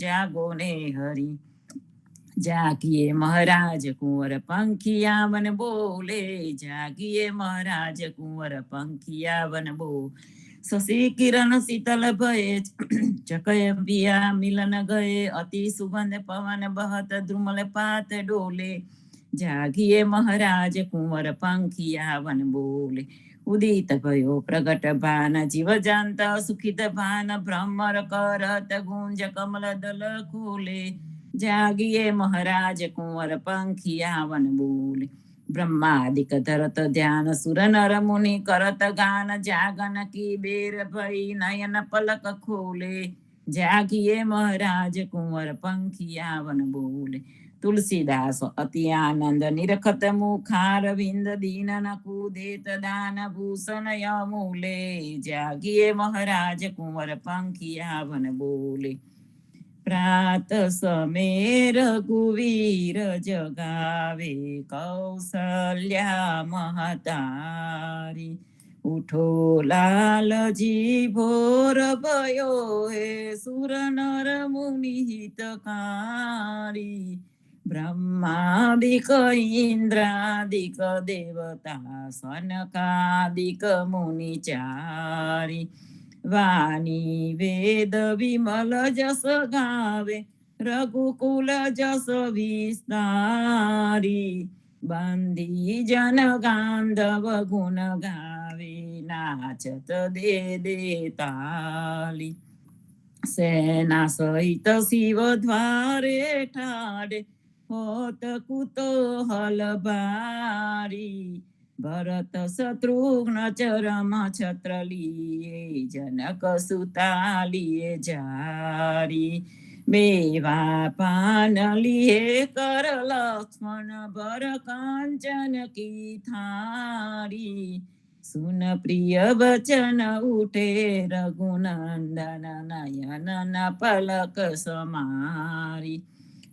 जागो ने हरि। जागिए महाराज कुंवर पंखिया बन बोले, जागिए महाराज कुंवर पंखिया बन बोले। शशि किरण शीतल भये, चकय पिया मिलन गए, अति सुगंध पवन बहत द्रुमल पात डोले। जागिए महाराज कुंवर पंखिया बन बोले। उदित भयो प्रगट भान जीव जात सुखित भान, भ्रमर करत गुंज कमल दल खोले। जागिए महाराज कुंवर पंखिया वन बोले। ब्रह्मादिक धरत ध्यान सुर नर मुनि करत गान, जागन की बेर भई नयन पलक खोले। जागिए महाराज कुंवर पंखिया वन बोले। तुलसीदास अति आनंद निरखत मुखार विंद, दीन न कूदेत दान भूषण यमूले। जागिए महाराज कुंवर पंखिया वन बोले। प्रात समय रघुवीर जगावे, कौसल्या महतारी। उठो लाल जी भोर भयो, हे सुर नर मुनि हितकारी। ब्रह्मादिक इंद्रादिक देवता, सनकादिक मुनि चारी। वाणी वेद विमल जस गावे, रघुकुल जस विस्तारी। बंदी जन गांधव गुण गावे, नाचत दे दे ताली। सेना सहित शिव द्वारे ठाड़े, होत कुतूहल बारी। भरत शत्रुघ्न चरम छत्र लिए, जनक सुता लिए जारी। मेवा पान लिए कर लक्ष्मण, बर कांचन की थारी। सुन प्रिय वचन उठे रघुनंदन, नयन न पलक समारी।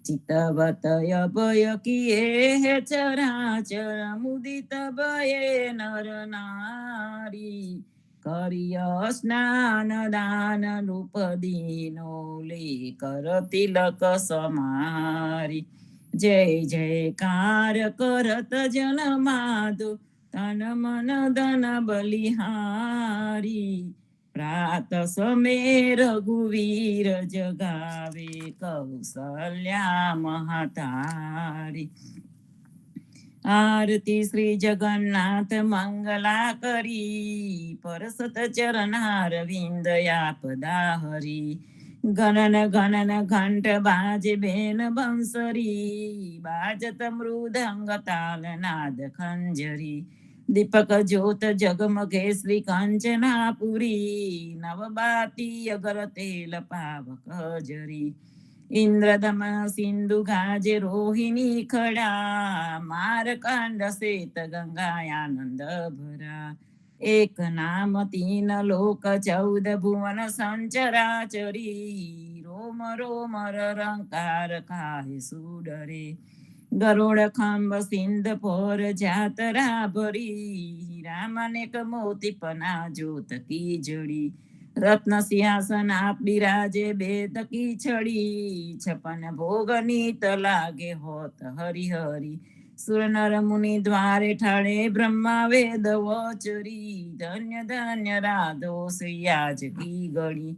चितवत अभय किए है चराचर, मुदित भये नर नारी। करिय स्नान दान रूप दीनो, लेकर तिलक समारी। जय जयकार करत जन माधो, तन मन धन बलिहारी। प्रात समय रघुवीर जगावे, कौसल्या महतारी। आरती श्री जगन्नाथ मंगला करी, परसत चरणार विंद आपदा हरी। गणन गणन घंट बाजे बेन बंसरी, बाजत मृदंग ताल नाद खंजरी। दीपक ज्योत जगमगे श्री कांचनापुरी, नवबाती अगर तेल पावक जरी। इंद्रदमन सिंधु गाजे रोहिणी खड़ा, मारकांड सेत गंगा आनंद भरा। एक नाम तीन लोक चौद भुवन संचराचरी, रोम रोम रंकार काहे सुडरे। गरुड़ खंब सिंध पोर जातरा भरी, राम अनेक मोती पना जोत की जड़ी। रत्न सिंहासन आप बिराजे बेद की छड़ी, छपन भोग नीत लागे होत हरि हरि। सुर नर मुनि द्वारे ठाणे, ब्रह्मा वेद वचरी। धन्य धन्य राधो श्री आज की गड़ी,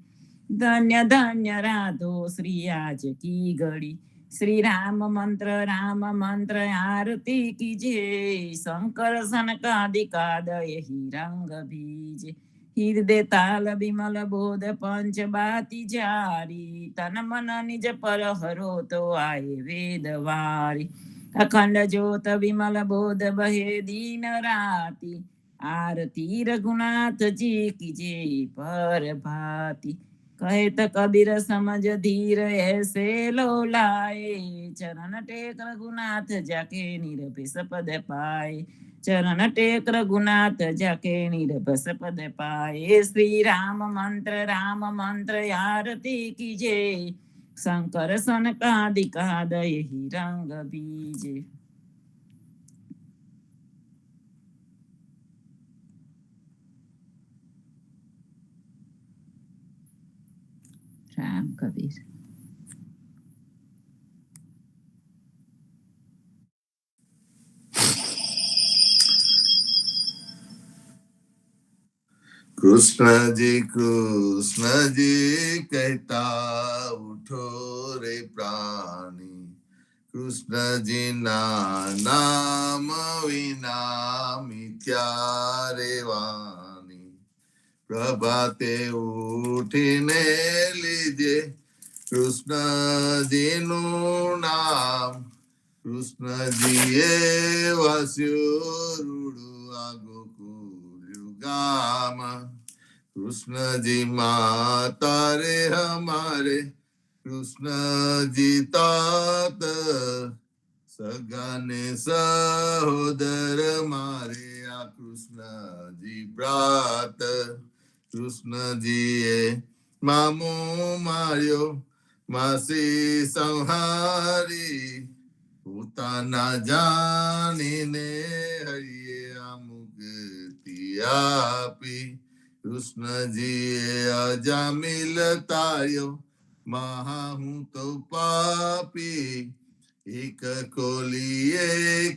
धन्य धन्य राधो श्री आज की गड़ी। श्री राम मंत्र आरती कीजिए, शंकर सनकादिक यही रंग बीजे। हृदय ताल विमल बोध पंच बाती जारी, तन मन निज पर हरो तो आए वेद वारी। अखंड ज्योत विमल बोध बहे दीन राती, आरती रघुनाथ जी की जय पर भाती। कहे त कबीर समझ धीर ऐसे लो लाए, चरण टेक रघुनाथ जाके निरभिस पद पाए। चरण टेक रघुनाथ जाके निरभस पद पाए। श्री राम मंत्र आरती कीजे, शंकर सनकादिक यही रंग बीजे। राम कबीर। कृष्ण जी कहता उठो रे प्राणी, कृष्ण जी ना नाम विना मिथ्या रे वाणी। प्रभाते उठीने लीजे कृष्ण जी नु नाम, कृष्ण जी ये वास्युरुडु आगोकुलुगाम। कृष्ण जी माता रे हमारे, कृष्ण जी तात, सगाने सहोदर मारे आ कृष्ण जी ब्रात। कृष्ण जी ये मामो मार्यो मासी संहारी, પોતાના જાણીને હરિએ આ મુક્તિ આપી। કૃષ્ણજીએ અજામિલ તાર્યો, મહા હું તો પાપી। એક કોલીએ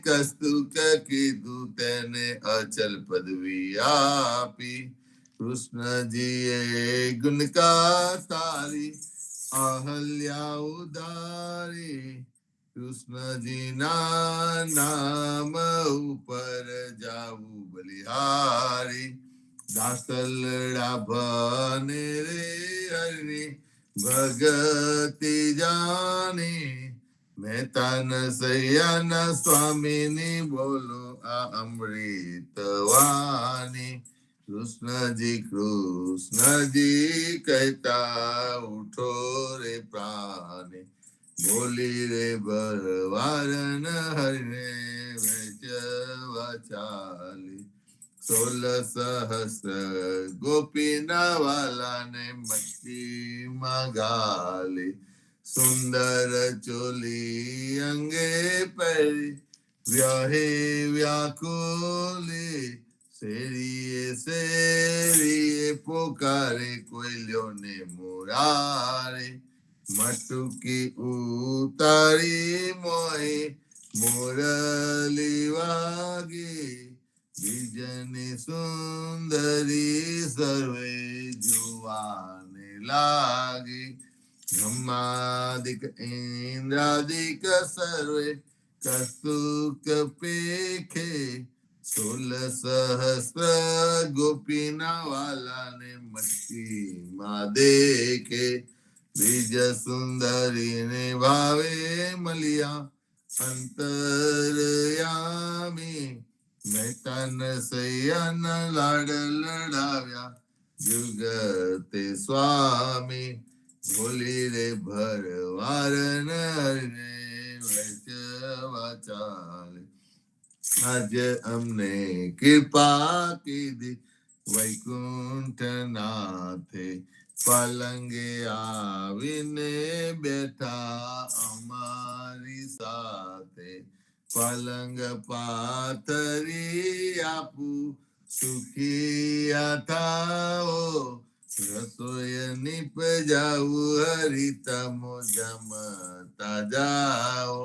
કસ્તુક કીધું, તેને અચલ પદવી આપી। કૃષ્ણજીએ ગુણકા તારી, અહલ્યા ઉદારી। કૃષ્ણજી ના નામ ઉપર જાવું બલિહારી। દાસલડા ભને રે હરિની ભગતિ જાની। મહેતાન સૈયાન સ્વામીની બોલો આ અમૃત વાણી। કૃષ્ણજી કહેતા ઉઠો રે પ્રાણી, બોલી રે ભરવારન હરને વેચવા ચાલી। 16 સહસ્ર ગોપીના વાલાને મટકીમાં ગાલી। સુંદર ચોલી અંગે પહેરી વ્યાહે વ્યાકુલી। શેરીએ પોકારે કોયલોને મુરારે। મટુકી ઉતારી મોહી મુરલી વાગી। બીજની સુંદરી સર્વે જોવાને લાગી। બ્રહ્માદિક ઇન્દ્રાદિક સર્વે કસ્તુક પેખે। 16 સહસ્ર ગોપીના વાલાને મટકીમાં દેખે। બીજ સુંદરીને ભાવે મળ્યા અંતરયામી। મહેતાન સૈયાન લાડ લડાવ્યા જુગતે સ્વામી। બોલી રે ભરવારન હરને વેચવા ચાલે। આજે અમને કૃપા કીધી વૈકુંઠ નાથે। પલંગે આવીને બેઠા અમારી સાથે। પલંગ પાથરી આપું સુખિયા થાઓ। રસોઈ નિપજાવું હરિતમો જમતા જાઓ।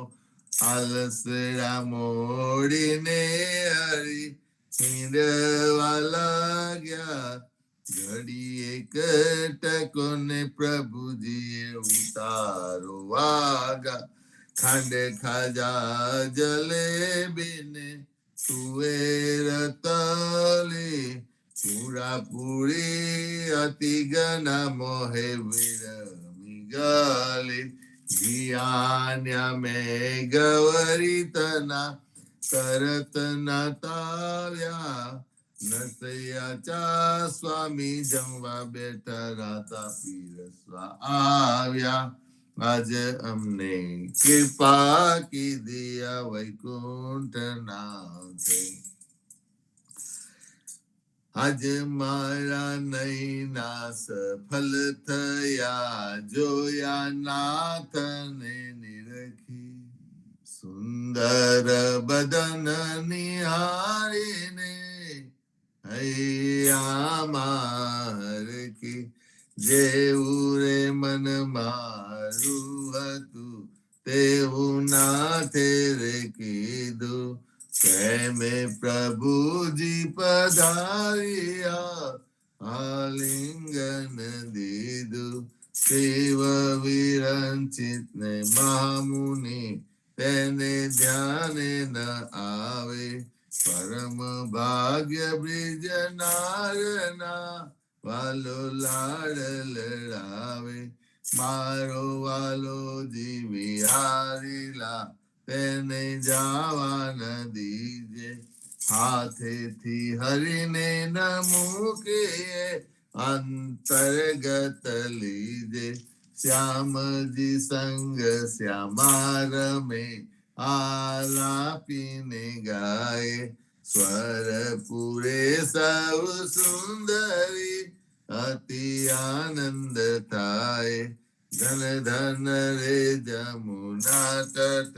આલસડા મોડીને હરી હિંડવા લાગ્યા। ઘડીએ કટકોને પ્રભુજીએ ઉતારો વાગા। ખાંડ ખાજા જલેબીને તુવેર તલી। પૂરા પૂરી અતિ ગના મોહે વિરમી ગલી। જીયાન્યા મેં ગવરીતના કરત નાતાવ્યા। નરસૈયા ચા સ્વામી જમવા બેઠા રાતા પીરસવા આવ્યા। આજે અમને કૃપા કીધી આ વૈકુંઠ નાથે। આજે મારા નૈના સફલ થયા જોયા નાથને નિરખી। સુંદર બદન નિહારીને હૈયામાં હરખી। જેવું રે મન મારું હતું તેવું નાથે રે કીધું। પ્રેમે પ્રભુજી પધાર્યા આલિંગન દીધું શિવ વિરંચિત ને મહામુનિ તેને ધ્યાને ન આવે પરમ ભાગ્ય બ્રિજ નારના વાલો લાડ લડાવે મારો વાલો જીવી હારીલા તેને જવા ન દીજે હાથેથી હરીને ન મૂકે અંતર્ગત લીજે શ્યામજી સંગ શ્યામા રમે આલાપીને ગાય સ્વર પૂરે સૌ સુંદરી અતિ આનંદ થાય ધન ધન રે જમુના તટ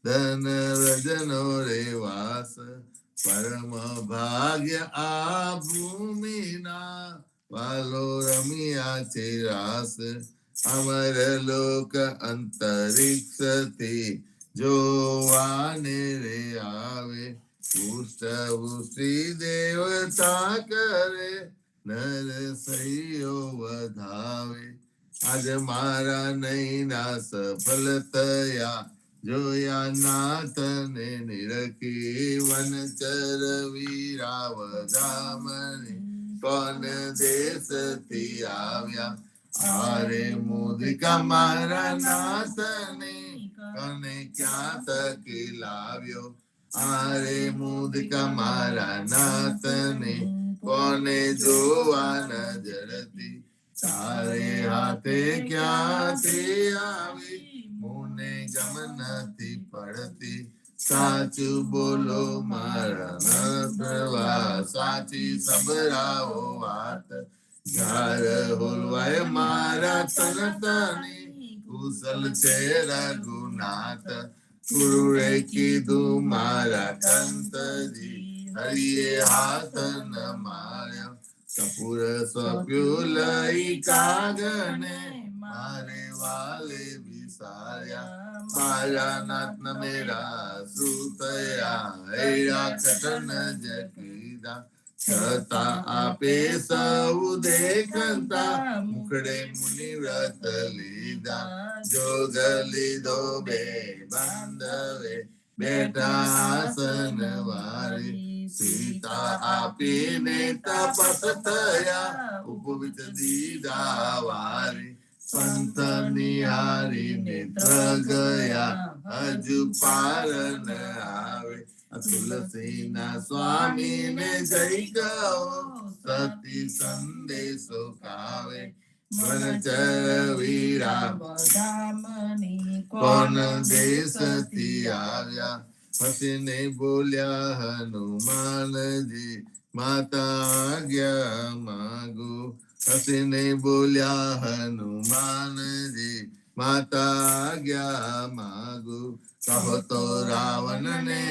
ધન રજનો રે વાસ પરમ ભાગ્ય આ ભૂમિના વાલો રમ્યા છે રાસ અમર લોક અંતરિક્ષથી જોવાને રે આવે પુષ્ટ દેવતા કરે નર સૈયો વધાવે આજ મારા નૈના સફલ થયા જોયા નાથને નિરખી વનચર વીરાવધામને કોન દેશથી આવ્યા આરે મોદિકા મારા નાથને કને ક્યાં તકી લાવ્યો આરે મોદિકા મારા નાથને કોને જોવા ન જડતી તારે હાથે ક્યાંથી આવી મુને ગમનથી પડતી સાચું બોલો મારા નસવા સાચી સંભળાવો વાત ઘર હોલવાય મારા તન તની કુશલ છે રઘુનાથ ગુરુએ કીધું મારા કંતજી હરિએ હાથ ન માર્યો કપૂર સોંપ્યું લઈ કાગને મારે વાલે વિસાર્યા મારા નાથ ન મેરા સુતયા હૈરા કટન જકીદા છતાં આપે સૌ દેખતા મુખડે મુનિ વ્રત લીધા જોગ લીધો બે બાંધવે બેઠા આસન વારી સીતા આપીને તપસ થયા ઉપવિત દીધા વારી પંથ નિહારી નેત્ર ગયા હજુ પાર ન આવે તુલસીના સ્વામીને જય કહો સતી સંદેશો કાવે વનચર વીરા કોન દેશથી આવ્યા હસીને બોલ્યા હનુમાનજી માતા આજ્ઞા માગો હસીને બોલ્યા હનુમાનજી માતા આજ્ઞા માગો કહો તો રાવણ ને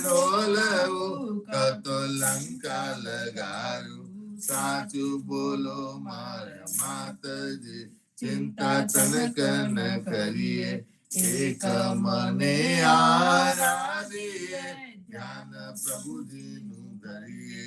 રોલવું કહો લંકા લગાડું સાચું બોલો મારા માતજી ચિંતા તનક ન કરીએ એક મને આરાધીએ ધ્યાન પ્રભુજીનું ધરીએ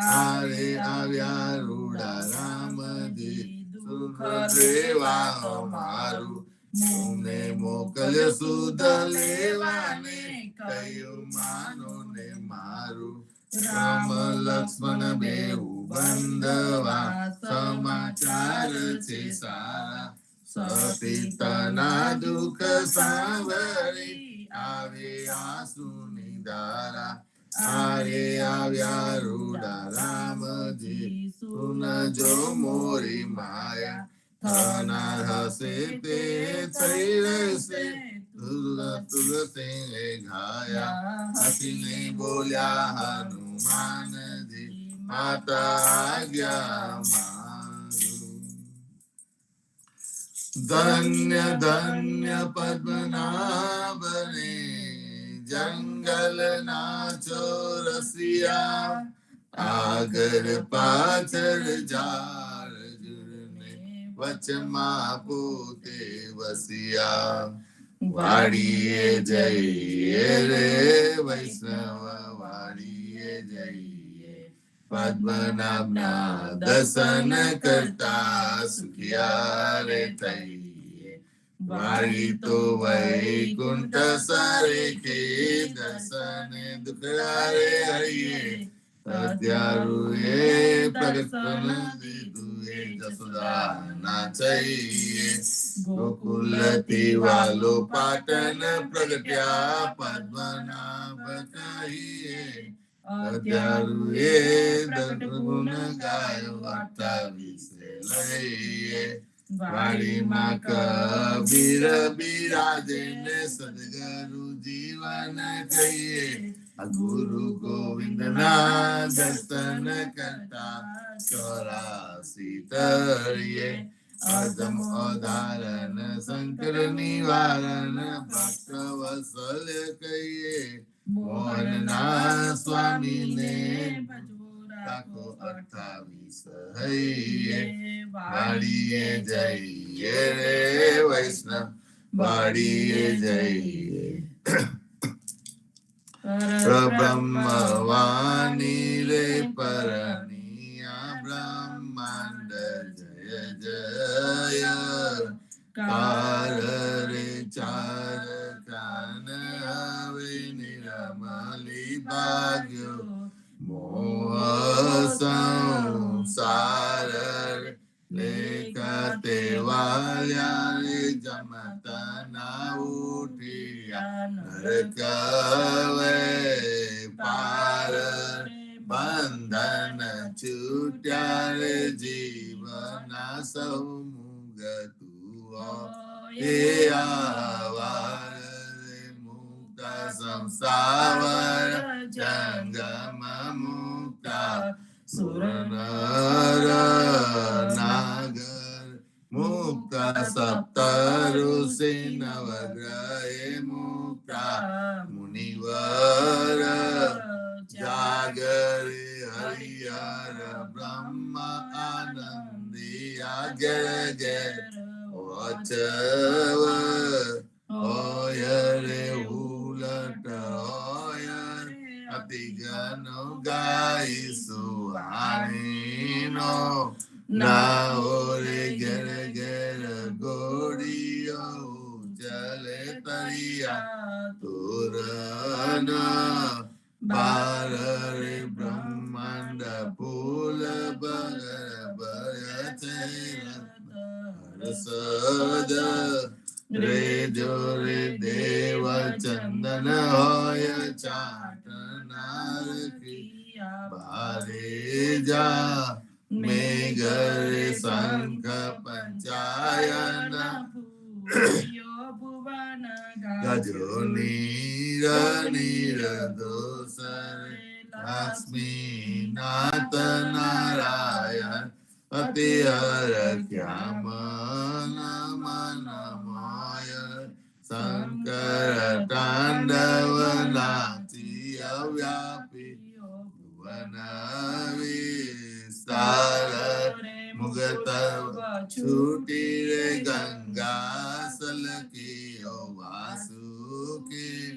આરે આવ્યા રૂડા રામજી સુખ દેવા અમારું મુને મોકલ્યો સુધ લેવાને કયું માનો ને મારું રામ લક્ષ્મણ બેઉ બંધવા સમાચાર છે સારા સતીતના દુઃખ સાંભળી આવે આંસુની ધારા આરે આવ્યા રૂડા રામજી સુન જો મોરી માયા થનાર હશે તે થઈ રહેશે તુલસી ઘાયા હસીને બોલ્યા હનુમાનજી માતા આજ્ઞા માગું ધન્ય ધન્ય પદ્મનાભને જંગલ ના ચોરસિયા આગળ પાછળ ઝાડ ઝૂડને વચમાં પોતે વસિયા વાડીએ જઈએ રે વૈષ્ણવ વાડીએ જઈએ પદ્મનાભના દર્શન કરતા સુખિયા રે થઈએ. વાળી તો વૈકુંઠ સરે કે દર્શન દુખડા રે હરિયે. અધ્યારુએ પ્રગટ દીધું એ જસોદા ના ચઈએ. ગોકુલથી વાલો પાટન પ્રગટ્યા પદ્મનાભ કહીએ. અધ્યારુએ ગુણ ગાયો 28 લઈએ. વાડીમાં કબીર બિરાજે ને સદગુરુ જીવન કહીએ. ગુરુ ગોવિંદ ના દર્શન કરતા 84 તરીએ. અધમ અધારણ શંકર નિવારણ ભક્ત વત્સલ કહીએ. મોહન ના સ્વામી ને રાખો 28 હૈયે. વાડીએ જઈએ રે વૈષ્ણવ વાડીએ જઈએ. પરબ્રહ્મવાણી રે પરનિયા બ્રહ્માંડ જય જય. કાર રે ચાર કાન હવે નિરમલી ભાગ્યો. મોહ સંસાર લેખતે વાલ્યા રે જમતા ના ઉઠિયા. નરકવે પાર બંધન છૂટ્યા રે જીવના સૌ મુગતુઓ. એ આવાર રે મુક્ત સંસાર જંગમ મુક્તા. સુર નર નાગર મુક્તા સપ્ત ઋષિ નવગ્રહે મુક્તા. મુનિવર જાગરે હરિહર બ્રહ્મ આનંદિયા ઘેર ઘેર. વચવ હોય રે ઉલટ હોય અતિ ગનો ગાઈ સુહાણીનો. નાઓ રે ઘેર ઘેર ગોળીઓ ચલે તરિયા. તોરણ બાર રે બ્રહ્માંડ ફૂલ બગર ભય છે. હરસદ રે જો રે દેવ ચંદન હોય ચાટનાર ક્રિયા. બારે જા મેઘરે શંખ પંચાયન. ગજો નીર નીર દોસર લક્ષ્મી નાથ નારાયણ. અતિ હર ક્યામ નમ નમય. શંકર તાંડવ નાચી અવ્યાપી. ભુવન વિસ્તાર મુગત છૂટી રે ગંગા સલકી. વાસુકી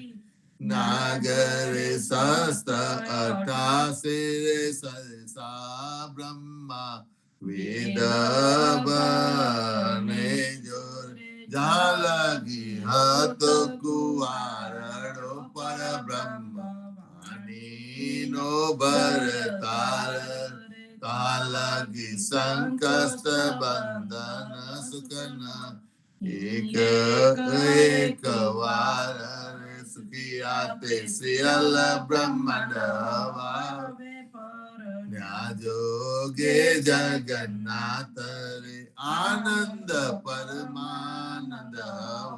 નાગરે શસ્ત્ર 88 રે સલસા બ્રહ્મા. વેદ બને જોર જાલગી હતો કુવારડો. પર બ્રહ્મ વાણીનો ભરતાર. કાલગી સંકસ્ત બંધન સુકન. એક એક વાર સુખિયા તે સિયલ બ્રહ્માંડ વાવે. જોગે જગન્નાથ રે આનંદ પરમાનંદ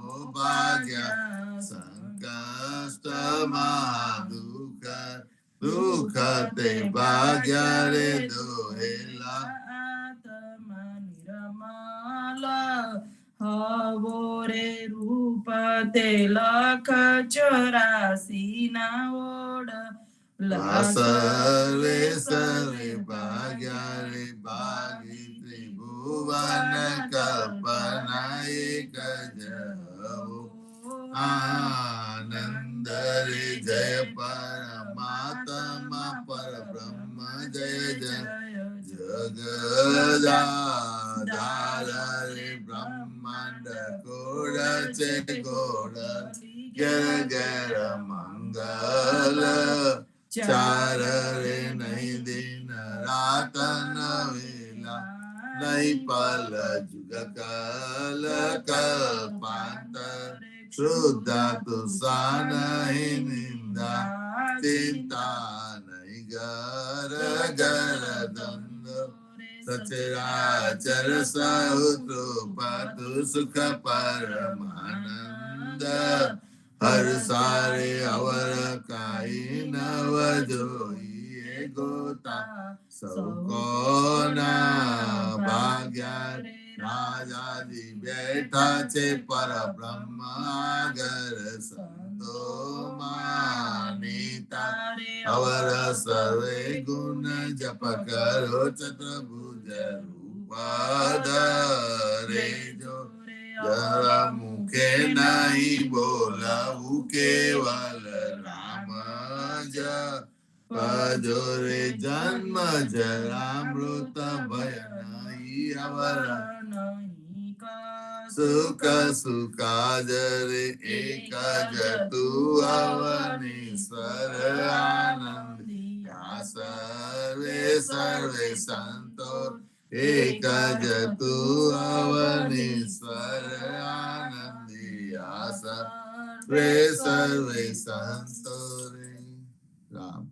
હો ભાગ્યા. સંકષ્ટ મહાદુઃખ દુઃખ તે ભાગ્યા રે દોહેલા. હવો રે રૂપ તે લખ 84 ના ઓડ. સરે સરે ભાગ્યા રે ભાગી ત્રિભુવન કલ્પના એક જ હવો. આનંદ રે જય પરમાત્મા પરબ્રહ્મ જય ગદાધાર રે બ્રહ્માંડ કોડ છે ગોડ ઘેર ઘેર મંગલ ચાર રે નહીં દિન રાત નવેલા નહીં પલ જુગ કલ કલ્પાંતર શુદ્ધા તુષા નહીં નિંદા ચિંતા નહીં ગર ગર દંડ સચરાચર સહૃતૃપતુ સુખ પરમાનંદ હર સારે અવર કાઈ નવ જોઈએ ગોતા સૌ કોના ભાગ્યા રાજાજી બેઠા છે પર બ્રહ્માગર સંતો માનીતા અવર સર્વે ગુણ જપ કરો ચતુર્ભુજ રૂપધરે જો જરા મુખે નહીં બોલાવું કેવલ રામ જ પજો રે જન્મ જરા મૃત ભય નહીં અવર સુખ સુખાજ રે એક જ તું અવનીશ્વર આનંદિયા સર્વે સર્વે સંતો એક જ તું અવનીશ્વર આનંદિયા સર્વે સર્વે સંતો રે રામ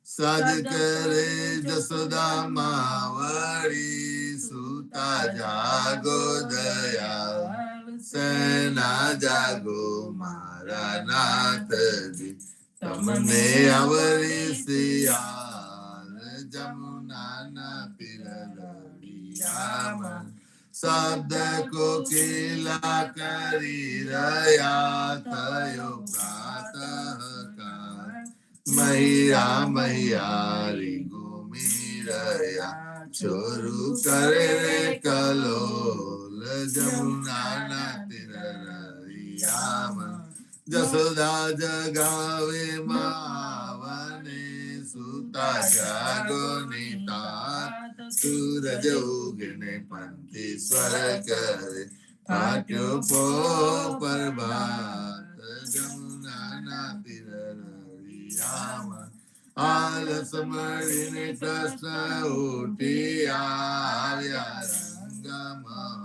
સાજ કરે જસોદા માવડી સુતા જાગો દયા સેના જાગો મારા નાથજી તમને અવરી સિયાર જમુના ના પીરલિયામાં શબ્દ કોકિલા કરી રહ્યા થયો પ્રાતઃ મૈયા મૈયારી ઘૂમી રહ્યા ચોરું કરે રે કલોલ જમુનાના તીરરિયામાં જસોદા જગાવે માવને સુતા જાગો નિતાત સૂરજ ઉગને પંથી સ્વર કરે ફાટ્યો પ્રભાત જમુનાના તીરરિયામાં આલસ મળીને કૃષ્ણ ઉઠી આવ્યા રંગમાં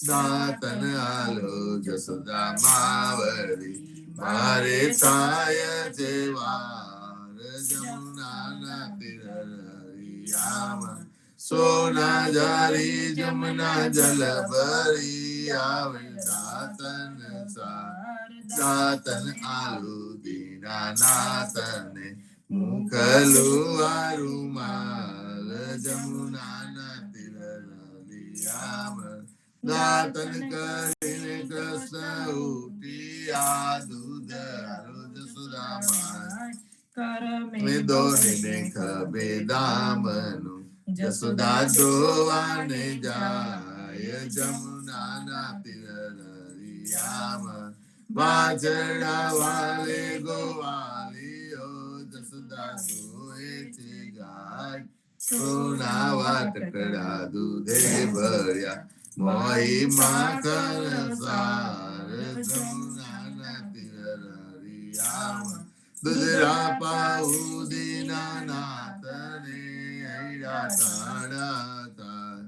દાતન આલો જસોદા માવડી મારે થાય છે વાર જમુનાના તીરરિયામાં સોના જારી જમના જલ ભરી આવે દાતન દાતન આલુ દીનાનાથને મુખલું રૂમાલ જમુનાના તીરલિયામાં દાતન કરીને કૃષ્ણ ઉઠી આ દૂધ રોજ સુદામા દોરીને ખભે દામનું જસોદા જોવાને જાય જમુનાના તીરલિયામાં વાજડા વાલે ગોવાલીઓ જસોદા જોએ છે ગાય સોના વાટકડા દૂધે ભર્યા મોહી માખણ સાર જમુનાના તીરલિયામાં દુધરા પાઉ દીનાનાથને હૈરા તાડા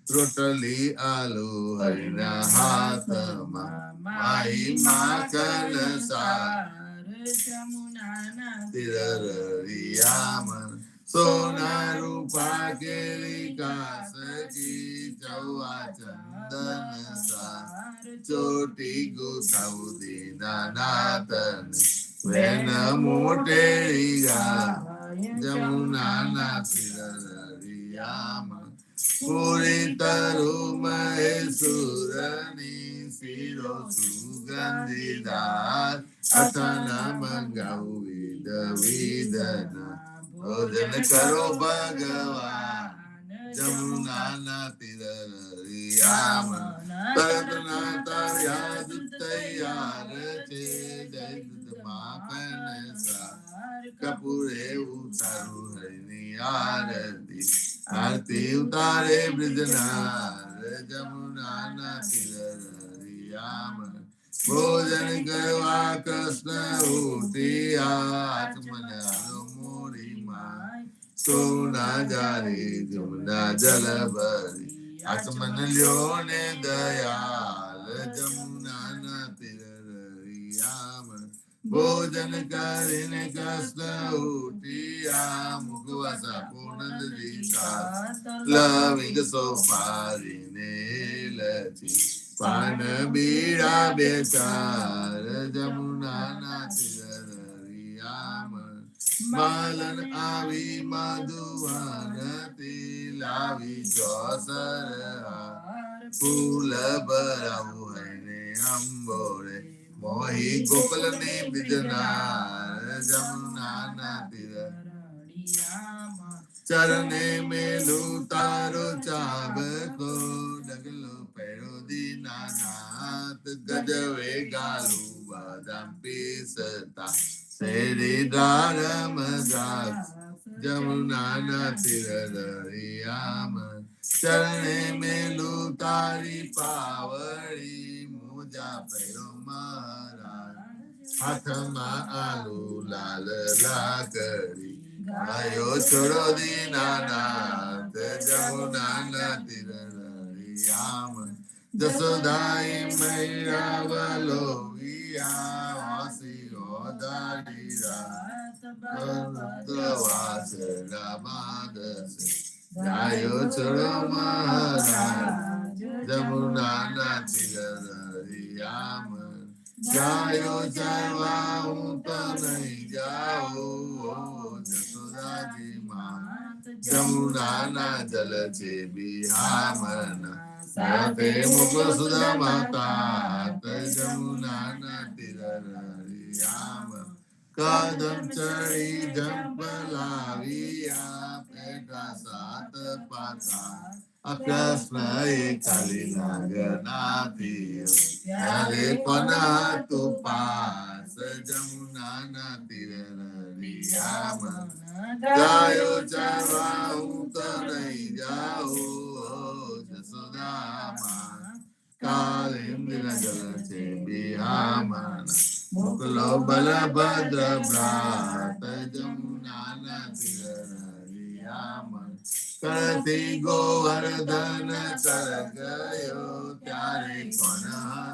રોટલી આલુ હરિના હાથમાં માહી માખણ સાર જમુનાના તીરલિયામાં સોના રૂપા કેલી કાસકી ચૌવા ચંદન સાર ચોટી ગોઠાઉ દીનાનાથને વેન મોટેરી ગાય જમુનાના તીરલિયામાં પૂરી તરુ મહેસુરની શિરો સુગંધીદાર અથાના મંગાવું વિદ વિદના ભોજન કરો ભગવાન જમુનાના તીરલિયામાં તરત ના તૈયાર તૈયાર છે જય દૂધ માખણ સાર કપૂરે ઉતારું હરિની આરતી આરતી ઉતારે બ્રિજનાર જમુનાના તીર ભોજન કરવા કૃષ્ણ ઉઠ્યા આચમન મોરી માં સોના જારી જમુના જલ ભરી આચમન લ્યો ને દયાલ જમુનાના તીર ભોજન કરીને કૃષ્ણ ઉઠ્યા મુખવાસા પૂર્ણ દીતા લવિંગ સોપારીને લચી પાન બીડા બેચાર જમુનાના તીર માલન આવી માધુવન લાવી ચોસર ફૂલ ભરાવું હને અંબોરે મોહી ગોકલ ને બીજનાર જમુનાના તીર ચરણે મેલું તારો ચાબકો ડગલો પેરો દીનાનાથ ગજવે ગાલું બદામ પીસતા શેરી દારમ દ્રાક્ષ જમુનાના તીર દરિયામાં ચરણે મેલું તારી પાવડી મોજા પેરો મહારાજ હાથમાં આલુ લાલ લાકડી આયો છોડો દીનાનાથ જમુનાના તીર દરિયામાં જસોદાઈ મૈરાવલો વિયા વાસી ઓદાડી વાસડા બાદસે જાયો છોડો મહારાજ જમુનાના તીર દરિયામાં જાયો ચાલવા હું તો નહીં જાઉં જસોદાજી માં જમુનાના જલ છે બિહામના સાથે મુકુલ સુધા માતા જમુનાના તીર દરિયામાં કદમ ચડી જંપ લાવ્યા પેટા સાત પાતા કૃષ્ણ કાલી નાગનાથી ત્યારે કોના તું પાસ જમુનાના તીર દરિયામાં ગાયો ચારવા હું તો નહીં જાઉં જસોદામાં કાલિંદિર જલ છે બિહામના મોકલો બલભદ્ર ભ્રાત જમુનાના તીર દરિયામાં કરતી ગોવર્ધન કર ગયો ત્યારે કોણ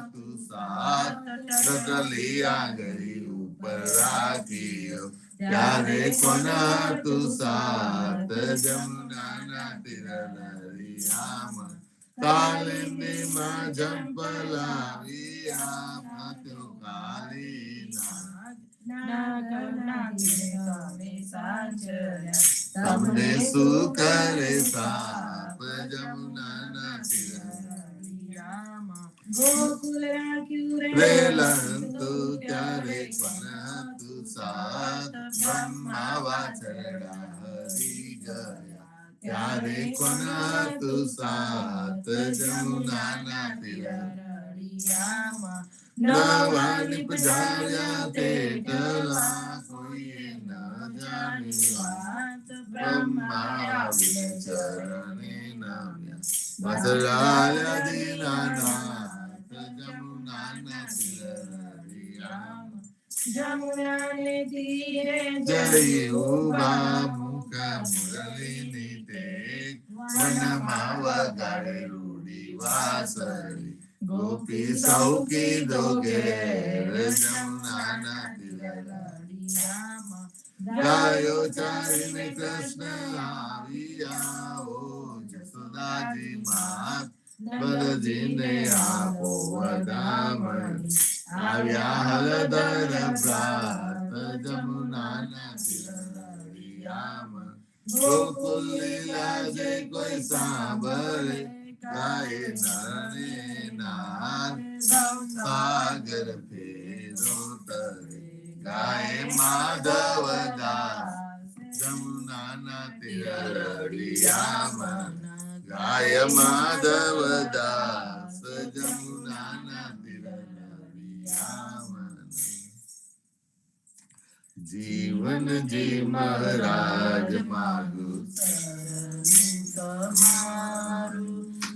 તું સાથ રતલી આગળી ઉપર રાખ્યો ત્યારે કોણ તું સાથ જમુનાના તીર દરિયામાં કાલિંદીમાં જંપ લાવ્યા માથ્યો કાલી તમને શું કરે સાપ જમુનાના તીર ગોકુલ રાખ્યું રેલંતુ ત્યારે કોણ તું સાથ બ્રહ્મા વાછરડા હરી ગયા ત્યારે કોણ તું સાથ જમુનાના તીર નવા નિપજાર્યા તેટલા કોઈએ ન જાણ્યું બ્રહ્મા ચરણે નમ્યા મસરાયા દીનાનાથ જમુનાના તીર દરિયામાં જમુનાને તીરે જઈ ઉભા મુખ મુરલીની ટેક વનમાં વગાડે રૂડી વાસળી ગોપી સૌકી દોગેર જમુનાના તીર દરિયામાં ગાયો ચારીને કૃષ્ણ આવ્યા ઓ જસોદાજી માત બલજીને આપો વધામણી આવ્યા હલદર પ્રાત જમુનાના તીર દરિયામાં ગોકુલ લીલા જે કોઈ સાંભળે ગાય નરને નાર સાગર ફેરો તરે ગાય માધવ દાસ જમુનાના તીર દરિયામાં ગાય માધવ દાસ જમુનાના તીર દરિયામાં જીવન જી મહારાજ માગુ તમારું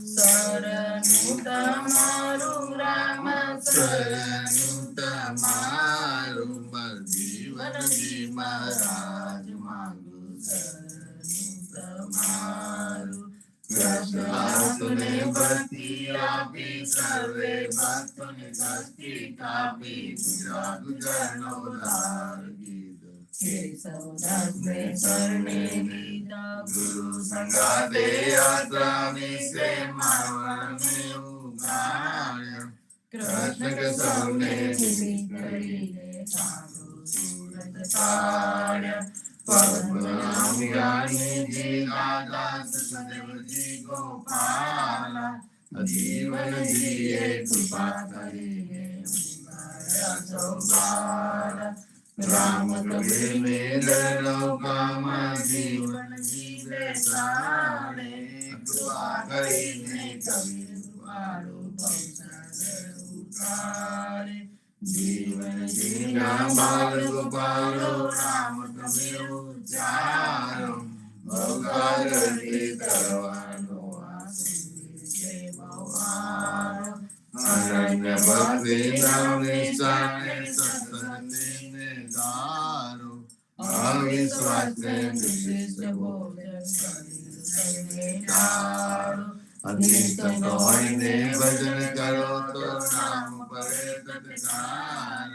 શરણું તમારું રામ શરણું તમારું મારું જીવનજી મહારાજ માંગુ શરણું તમારું કૃષ્ણને ભક્તિ આપી સર્વે ભક્તોને ભક્તિ કાપી ગુજરાત ગુજરાતનો ઉદ્ધાર કીધો કેશવદાસને શરણે લીધા ગુરુ સંગાતે યાત્રા વિશે મારવાને ઉગાડ્યો કૃષ્ણ કે સૌને નિમિત્ત કરીને સાધુ સુરત તાળ્યા પદ્મનાભ જ્ઞાનીજી દાદા સદેવજી ગોપાલા જીવનજીએ કૃપા કરીને ઉગાડ્યા સૌબારા રામ કબીરને દરલોકામાં જીવન જીવે સારે કૃપા કરીને કબીર વાળો ભવસાગર ઉતારે જીવન જીના બાલ ગોપાલો રામ કબીર ઉચ્ચારો ભવસાગરથી તરવાનો આ સુંદર ભવારો અનન્ય ભક્તિ નામ નિશાને સત્સંગને ગારો અવિશ્વાસને વિશિષ્ટ ભોજન સંગે ટાળો અનિષ્ટ કોઈને ભજન કરો તો નામ પડે તત્કાળ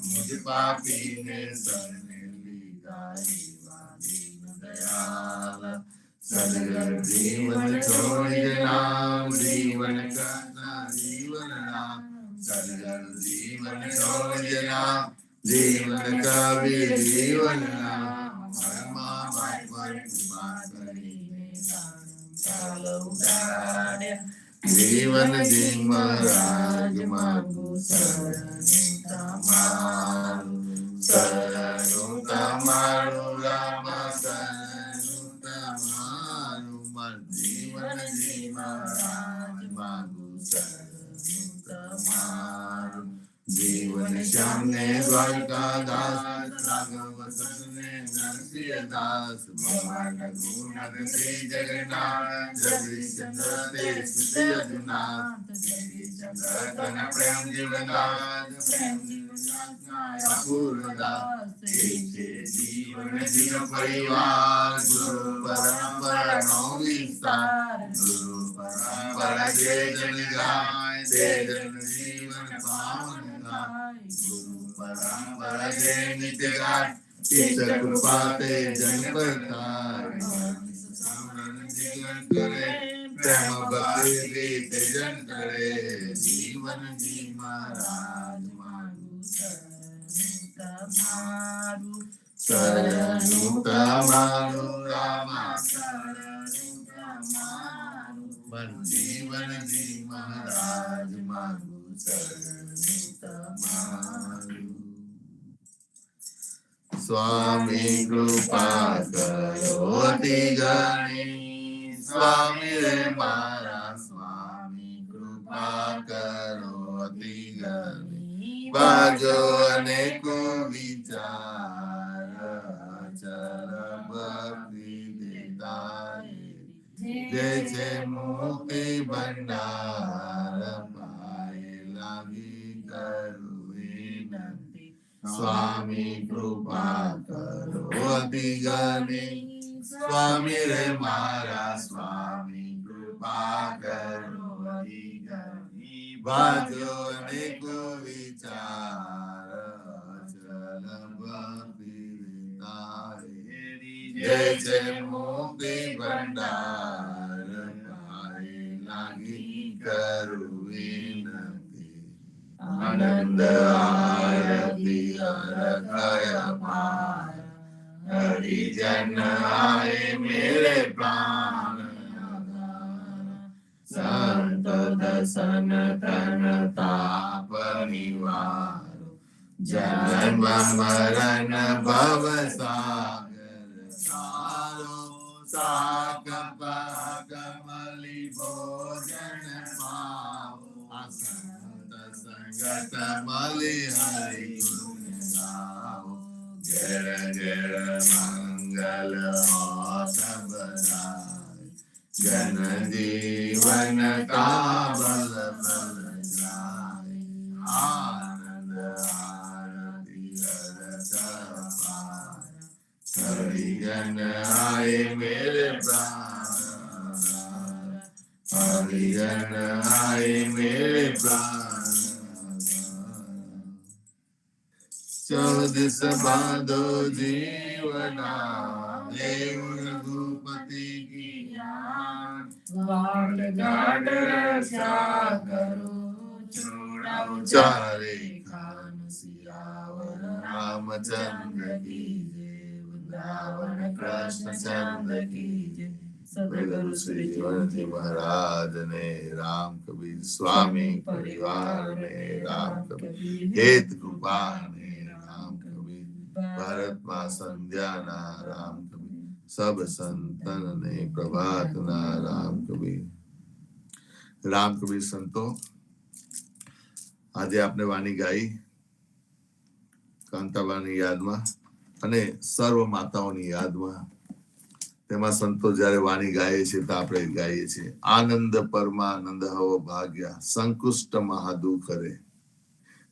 મુજ પાપીને શરણે લીધા જીવાદીન દયાલ સદગર જીવન છોડી નામ જીવન કરતા જીવન નામ સદગર જીવન છોડી નામ જીવન કબીર જીવન નામ પરમા ભાગવત કૃપા કરીને ચાલો ઉડાડ્યા જીવન જી મહારાજ માંગુ શરણું તમારું રામ શરણું તમારું મારું જીવન જી મહારાજ માંગુ શરણું તમારું જીવન શ્યામને દ્વારકાદાસ રાઘવ સસને નરસિંહદાસ ભગવાન ગુણદ શ્રી જગન્નાથ જગદીશચંદ્ર તે સુતિ અજુનાથ જગદીશચંદ્ર તન પ્રેમ જીવનદાસ અપૂર્વદાસ જીવન જીવ પરિવાર ગુરુ પરંપરાનો વિસ્તાર ગુરુ પરંપરા જે જન ગાય તે જન જીવન પાવન ગુરુ પરંપરા જે નિત્ય ગાય ઈશ કૃપા તે જન પરતાય સમરણ જીવન કરે પ્રેમ ભક્તિ રીતે જન કરે જીવન જી મહારાજ માંગુ શરણું તમારું રામા શરણું તમારું મારું જીવન જી મહારાજ માંગુ શરણું તમારું સ્વામી કૃપા કરો અતિ ઘણી સ્વામી રે મારા સ્વામી કૃપા કરો અતિ ઘણી બાજો અનેકો વિચાર અચલ ભક્તિ દેતા જે છે મુક્તિ ભંડાર પાય લાગી કરું વિનંતી સ્વામી કૃપા કરો અતિ ઘણી સ્વામી રે મારા સ્વામી કૃપા કરો અતિ ઘણી બાજો અનેકો વિચાર અચલ ભક્તિ દેતા જે છે મુક્તિ ભંડાર પાય લાગી કરું વિનંતી આનંદ આરતી અરખય પાર હરિજન આए मेरे प्राण संत दसन तन ताप निवारो जन्म मरण भव सागर सारो साक कमली भोजन पाओ असंत संगत मलि हरि गुण गाओ जय जय मंगल होत बधाई जन जीवन का बल बल जाए आनंद आरती रस पाए हरिजन आए मेरे प्राण हरिजन आए मेरे प्राण चौदिस बांधो जीवना देव रघुपति की यान वाण गाड़ रक्षा करो चूड़ा उचारे खान सियावर रामचंद्र की जय वृंदावन कृष्ण चंद्र की जय सदगुरु श्री जीवन जी महाराज ने राम कबीर स्वामी परिवार ने राम कबीर हेत कृपा ने राम कबीर भारत मां संध्या ना राम कबीर सब संतन ने प्रभात ना राम कबीर संतो આજે આપણે વાણી ગાઈ કાંતાબાની યાદમાં અને સર્વ માતાઓની યાદમાં તેમાં સંતો જ્યારે વાણી ગાય છે તો આપણે ગાઈએ છીએ આનંદ પરમાનંદ હવો ભાગ્યા સંકુષ્ટ મહાદુ કરે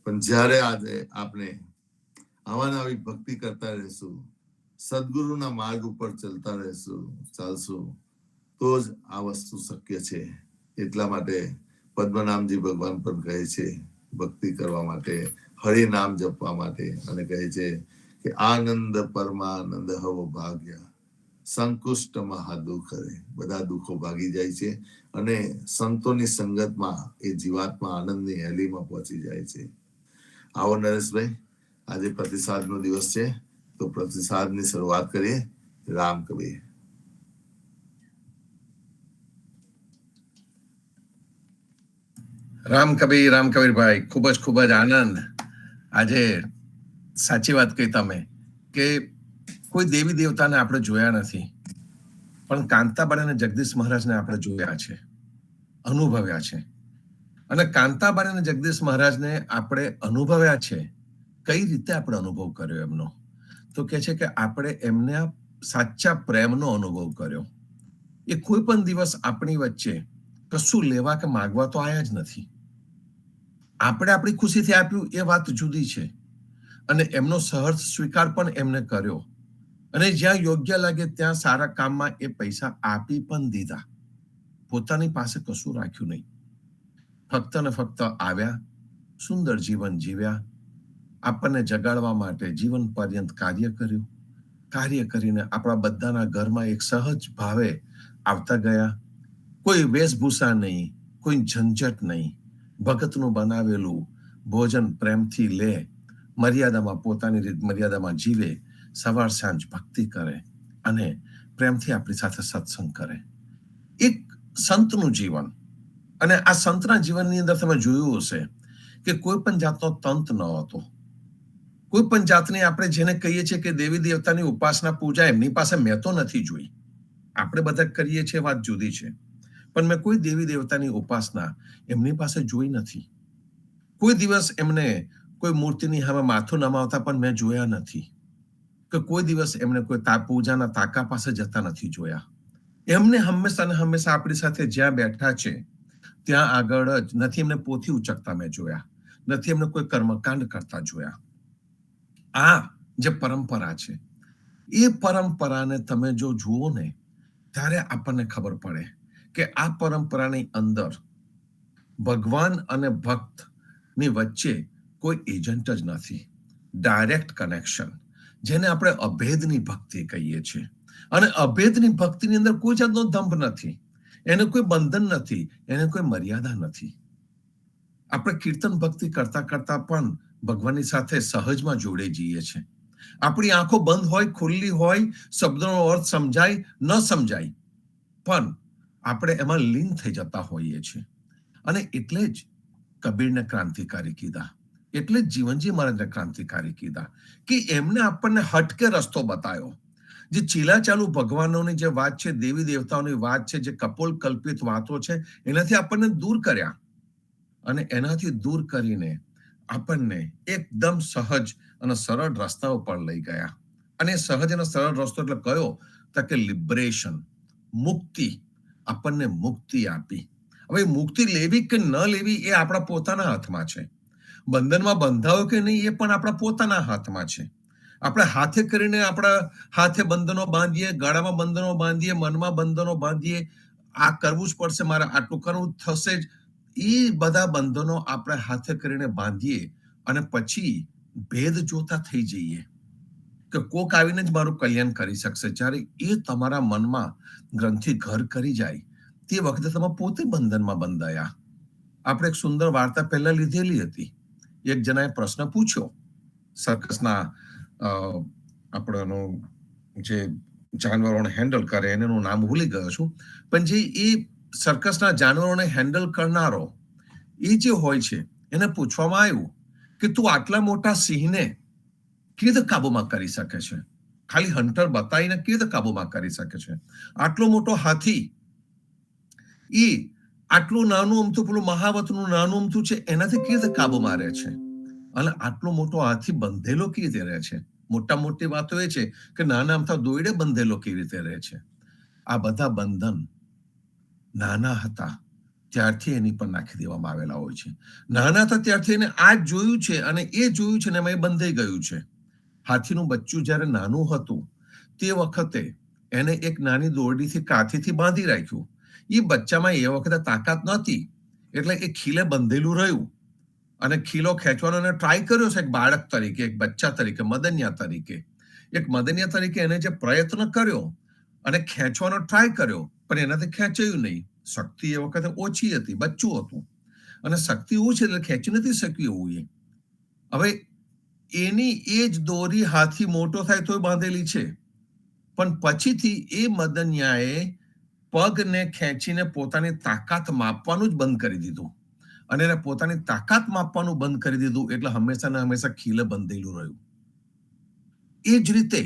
પણ જ્યારે આજે આપણે આવા નવી ભક્તિ કરતા રહેશું સદગુરુના માર્ગ ઉપર ચાલશું તો જ આ વસ્તુ શક્ય છે એટલા માટે પદ્મનામજી ભગવાન પણ કહે છે ભક્તિ કરવા માટે હરિનામ જપવા માટે અને કહે છે કે આનંદ પરમાનંદ હવો ભાગ્ય સંકુષ્ટ મહાદુઃખ કરે બધા દુઃખો ભાગી જાય છે અને સંતોની સંગતમાં એ જીવાત્મા આનંદની હેલીમાં પહોંચી જાય છે આવો નરેશભાઈ આજે પ્રતિસાદનો દિવસ છે તો પ્રતિસાદની શરૂઆત કરીએ રામ કબીર રામ કબીર ભાઈ ખૂબ જ આનંદ આજે સાચી વાત કહી તમે કે કોઈ દેવી દેવતાને આપણે જોયા નથી પણ કાંતાબાઈ અને જગદીશ મહારાજને આપણે જોયા છે અનુભવ્યા છે અને કાંતાબાઈ અને જગદીશ મહારાજને આપણે અનુભવ્યા છે કઈ રીતે આપણે અનુભવ કર્યો એમનો તો કે છે કે આપણે એમને સાચા પ્રેમનો અનુભવ કર્યો એ કોઈ પણ દિવસ આપણી વચ્ચે કશું લેવા કે માગવા તો આયા જ નથી આપણે આપણી ખુશીથી આપ્યું એ વાત જુદી છે અને એમનો સહર્ષ સ્વીકાર પણ એમને કર્યો અને જ્યાં યોગ્ય લાગે ત્યાં સારા કામમાં એ પૈસા આપી પણ દીધા પોતાની પાસે કશું રાખ્યું નહીં ફક્ત ને ફક્ત આવ્યા સુંદર જીવન જીવ્યા આપણને જગાડવા માટે જીવન પર્યંત કાર્ય કર્યું કાર્ય કરીને આપણા બધાના ઘરમાં એક સહજ ભાવે આવતા ગયા કોઈ વેશભૂષા નહીં કોઈ ઝંઝટ નહીં ભગતનું બનાવેલું ભોજન પ્રેમથી લે મર્યાદામાં પોતાની રીત મર્યાદામાં જીવે સવાર સાંજ ભક્તિ કરે અને પ્રેમથી આપણી સાથે સત્સંગ કરે એક સંતનું જીવન અને આ સંતના જીવનની અંદર તમે જોયું હશે કે કોઈ પણ જાતનો તંત ન હતો કોઈ પણ જાતની આપણે જેને કહીએ છીએ કે દેવી દેવતાની ઉપાસના પૂજા એમની પાસે મેં તો નથી જોઈ આપણે બધા કરીએ છીએ વાત જુદી છે પણ મેં કોઈ દેવી દેવતાની ઉપાસના એમની પાસે જોઈ નથી કોઈ દિવસ એમને કોઈ મૂર્તિની સામે માથું નમાવતા પણ મેં જોયા નથી કે કોઈ દિવસ એમને કોઈ પૂજાના તાકા પાસે જતા નથી જોયા એમને હંમેશા આપણી સાથે જ્યાં બેઠા છે ત્યાં આગળ જ નથી એમને પોથી ઉચકતા મેં જોયા નથી એમને કોઈ કર્મકાંડ કરતા જોયા આ જે પરંપરા છે એ પરંપરાને તમે જો જુઓ ને ત્યારે આપણને ખબર પડે કે આ પરંપરાની અંદર ભગવાન અને ભક્ત ની વચ્ચે કોઈ એજન્ટ જ નથી ડાયરેક્ટ કનેક્શન જેને આપણે અભેદની ભક્તિ કહીએ છીએ અને અભેદની ભક્તિની અંદર કોઈ જાતનો દંભ નથી એને કોઈ બંધન નથી એને કોઈ મર્યાદા નથી આપણે કીર્તન ભક્તિ કરતા કરતા પણ ભગવાનની સાથે સહજમાં જોડે જઈએ છીએ આપણી આંખો બંધ હોય ખુલ્લી હોય શબ્દોનો અર્થ સમજાય ન સમજાય પણ આપણે એમાં લીન થઈ જતા હોઈએ છીએ અને એટલે જ કબીરને ક્રાંતિકારી કીધા એટલે જ જીવનજી મહારાજને ક્રાંતિકારી કીધા કે એમને આપણને હટકે રસ્તો બતાવ્યો જે ચીલાચાલુ ભગવાનોની જે વાત છે દેવી દેવતાઓની વાત છે જે કપોલ કલ્પિત વાતો છે એનાથી આપણને દૂર કર્યા અને એનાથી દૂર કરીને આપણને એકદમ સહજ અને સરળ રસ્તાઓ પર લઈ ગયા અને સહજ અને સરળ રસ્તો એટલે કયો તો કે લિબરેશન મુક્તિ આપણને મુક્તિ આપી. હવે મુક્તિ લેવી કે ન લેવી એ આપણા પોતાના હાથમાં છે. બંધનમાં બંધાવો કે નહીં એ પણ આપણા પોતાના હાથમાં છે. આપણે હાથે કરીને આપણા હાથે બંધનો બાંધીએ, ગળામાં બંધનો બાંધીએ, મનમાં બંધનો બાંધીએ, આ કરવું જ પડશે, મારે આટલું કરવું થશે જ, એ બધા બંધનો આપણે હાથે કરીને બાંધીએ અને પછી ભેદ જોતા થઈ જઈએ કે કોક આવીને જ મારું કલ્યાણ કરી શકશે. જ્યારે એ તમારા મનમાં ગ્રંથિ ઘર કરી જાય તે વખતે તમે પોતે બંધનમાં બંધાયા. આપણે એક સુંદર વાર્તા પહેલા લીધેલી હતી. એક જણાએ પ્રશ્ન પૂછ્યો સર્કસના આપણો જે જાનવરોને હેન્ડલ કરે એનું નામ ભૂલી ગયો છું, પણ જે એ સર્કસના જાનવરોને હેન્ડલ કરનારો એ જે હોય છે એને પૂછવામાં આવ્યું કે તું આટલા મોટા સિંહને કેવી રીતે કાબુમાં કરી શકે છે? ખાલી હન્ટર બતાવીને કેવી રીતે કાબુમાં કરી શકે છે? આટલો મોટો હાથી એ આટલું નાનું અમથું પેલું મહાવતનું નાનું અમથું છે એનાથી કેવી રીતે કાબુમાં રહે છે? અને આટલો મોટો હાથી બંધેલો કેવી રીતે રહે છે? મોટા મોટી વાતો એ છે કે નાના અમથા દોયડે બંધેલો કેવી રીતે રહે છે? આ બધા બંધન નાના હતા ત્યારથી એની પર નાખી દેવામાં આવેલા હોય છે. નાના હતા ત્યારથી એને આ જ જોયું છે અને એ જોયું છે ને એમાં એ બંધાઈ ગયું છે. હાથીનું બચ્ચું જ્યારે નાનું હતું તે વખતે એને એક નાની દોરડીથી કાથીથી બાંધી રાખ્યું. એ બચ્ચામાં એ વખતે તાકાત નહોતી એટલે એ ખીલે બંધેલું રહ્યું અને ખીલો ખેંચવાનો એને ટ્રાય કર્યો છે એક બાળક તરીકે, એક બચ્ચા તરીકે, મદનિયા તરીકે. એક મદનિયા તરીકે એને જે પ્રયત્ન કર્યો અને ખેંચવાનો ટ્રાય કર્યો પણ એનાથી ખેંચાયું નહીં. શક્તિ એ વખતે ઓછી હતી, બચ્ચું હતું અને શક્તિ ઓછી એટલે ખેંચી નથી શક્યું એવું. હવે એની એ જ દોરી હાથી મોટો થાય તોય બાંધેલી છે, પણ પછીથી એ મદનિયાએ પગને ખેંચીને પોતાની તાકાત માપવાનું જ બંધ કરી દીધું અને એને પોતાની તાકાત માપવાનું બંધ કરી દીધું એટલે હંમેશા ને હંમેશા ખીલે બંધેલું રહ્યું. એ જ રીતે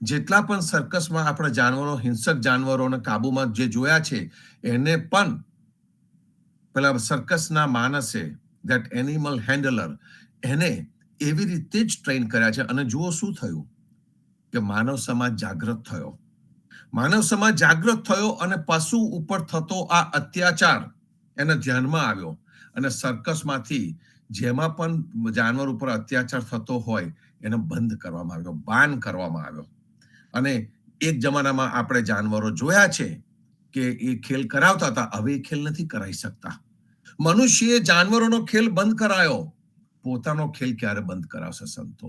જેટલા પણ સર્કસમાં આપણે જાનવરો, હિંસક જાનવરોને કાબુમાં જે જોયા છે એને પણ પેલા સર્કસના માણસે, ધેટ એનિમલ હેન્ડલર, એને એવી રીતે જ ટ્રેન કર્યા છે. અને જુઓ શું થયું કે માનવ સમાજ જાગૃત થયો. માનવ સમાજ જાગૃત થયો અને પશુ ઉપર થતો આ અત્યાચાર એને ધ્યાનમાં આવ્યો અને સર્કસમાંથી જેમાં પણ જાનવર ઉપર અત્યાચાર થતો હોય એને બંધ કરવામાં આવ્યો, બાન કરવામાં આવ્યો. અને એક જમાનામાં આપણે જાનવરો જોયા છે કે એ ખેલ કરાવતા હતા, હવે એ ખેલ નથી કરાવી શકતા. મનુષ્યએ જાનવરોનો ખેલ બંધ કરાયો, પોતાનો ખેલ ક્યારે બંધ કરાવશે સંતો?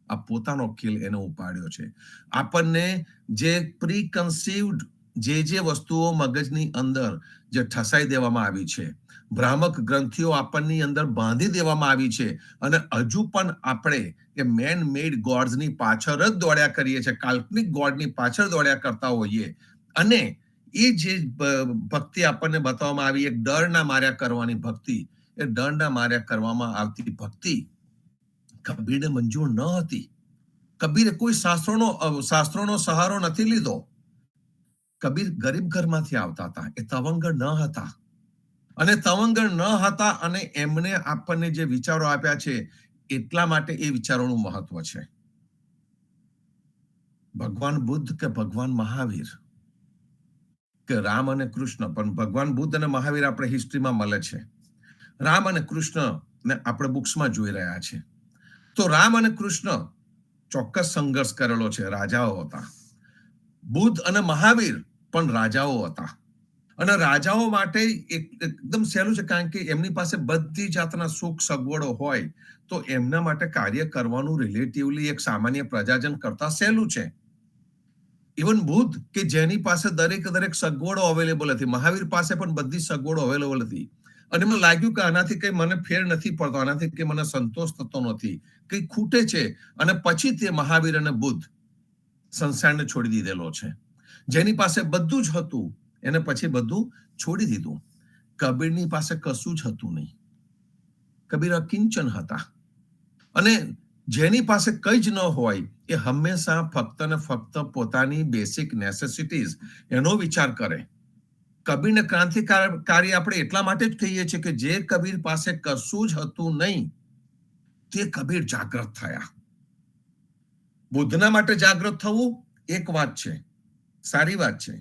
આ પોતાનો ખેલ એને ઉપાડ્યો છે. આપણને જે પ્રીકન્સીવ્ડ જે વસ્તુઓ મગજની અંદર જે ઠસાઈ દેવામાં આવી છે, ભ્રામક ગ્રંથિઓ આપણની અંદર બાંધી દેવામાં આવી છે અને હજુ પણ આપણે એ મેન મેડ ગોડ્સની પાછળ જ દોડ્યા કરીએ છીએ, કાલ્પનિક ગોડની પાછળ દોડ્યા કરતા હોઈએ. અને એ જે ભક્તિ આપણને બતાવવામાં આવી, એક ડરના માર્યા કરવાની ભક્તિ, એ ડરના માર્યા કરવામાં આવતી ભક્તિ કબીરને મંજૂર ન હતી. કબીરે કોઈ શાસ્ત્રોનો સહારો નથી લીધો. કબીર ગરીબ ઘરમાંથી આવતા હતા, એ તવંગર ન હતા. અને તવંગર ન હતા અને એમને આપણને જે વિચારો આપ્યા છે એટલા માટે એ વિચારોનું મહત્વ છે. ભગવાન બુદ્ધ કે ભગવાન મહાવીર કે રામ અને કૃષ્ણ, પણ ભગવાન બુદ્ધ અને મહાવીર આપણે હિસ્ટ્રીમાં મળે છે. રામ અને કૃષ્ણ ને આપણે બુક્સમાં જોઈ રહ્યા છે. તો રામ અને કૃષ્ણ ચોક્કસ સંઘર્ષ કરેલો છે, રાજાઓ હતા. બુદ્ધ અને મહાવીર પણ રાજાઓ હતા. અને રાજાઓ માટે એકદમ સહેલું છે કારણ કે એમની પાસે બધી જાતના સુખ સગવડો હોય તો એમના માટે કાર્ય કરવાનું રિલેટિવલી એક સામાન્ય પ્રજાજન કરતા સહેલું છે. ઇવન બુદ્ધ કે જેની પાસે દરેક સગવડો અવેલેબલ હતી, મહાવીર પાસે પણ બધી સગવડો અવેલેબલ હતી. અને મને લાગ્યું કે આનાથી કઈ મને ફેર નથી પડતો, આનાથી કઈ મને સંતોષ થતો નથી, કઈ ખૂટે છે. અને પછી તે મહાવીર અને બુદ્ધ સંસારને છોડી દીધેલો છે. જેની પાસે બધું જ હતું એને પછી બધું છોડી દીધું. કબીરની પાસે કશું જ હતું નહીં. કબીર અકિંચન હતા. અને જેની પાસે કંઈ જ ન હોય એ હંમેશા ફક્ત ને ફક્ત પોતાની બેસિક નેસેસિટીઝ એનો વિચાર કરે. કબીરને ક્રાંતિકારી આપણે એટલા માટે જ કહીએ છીએ કે જે કબીર પાસે કશું જ હતું નહીં તે કબીર જાગૃત થયા. બુદ્ધના માટે જાગૃત થવું એક વાત છે, સારી વાત છે.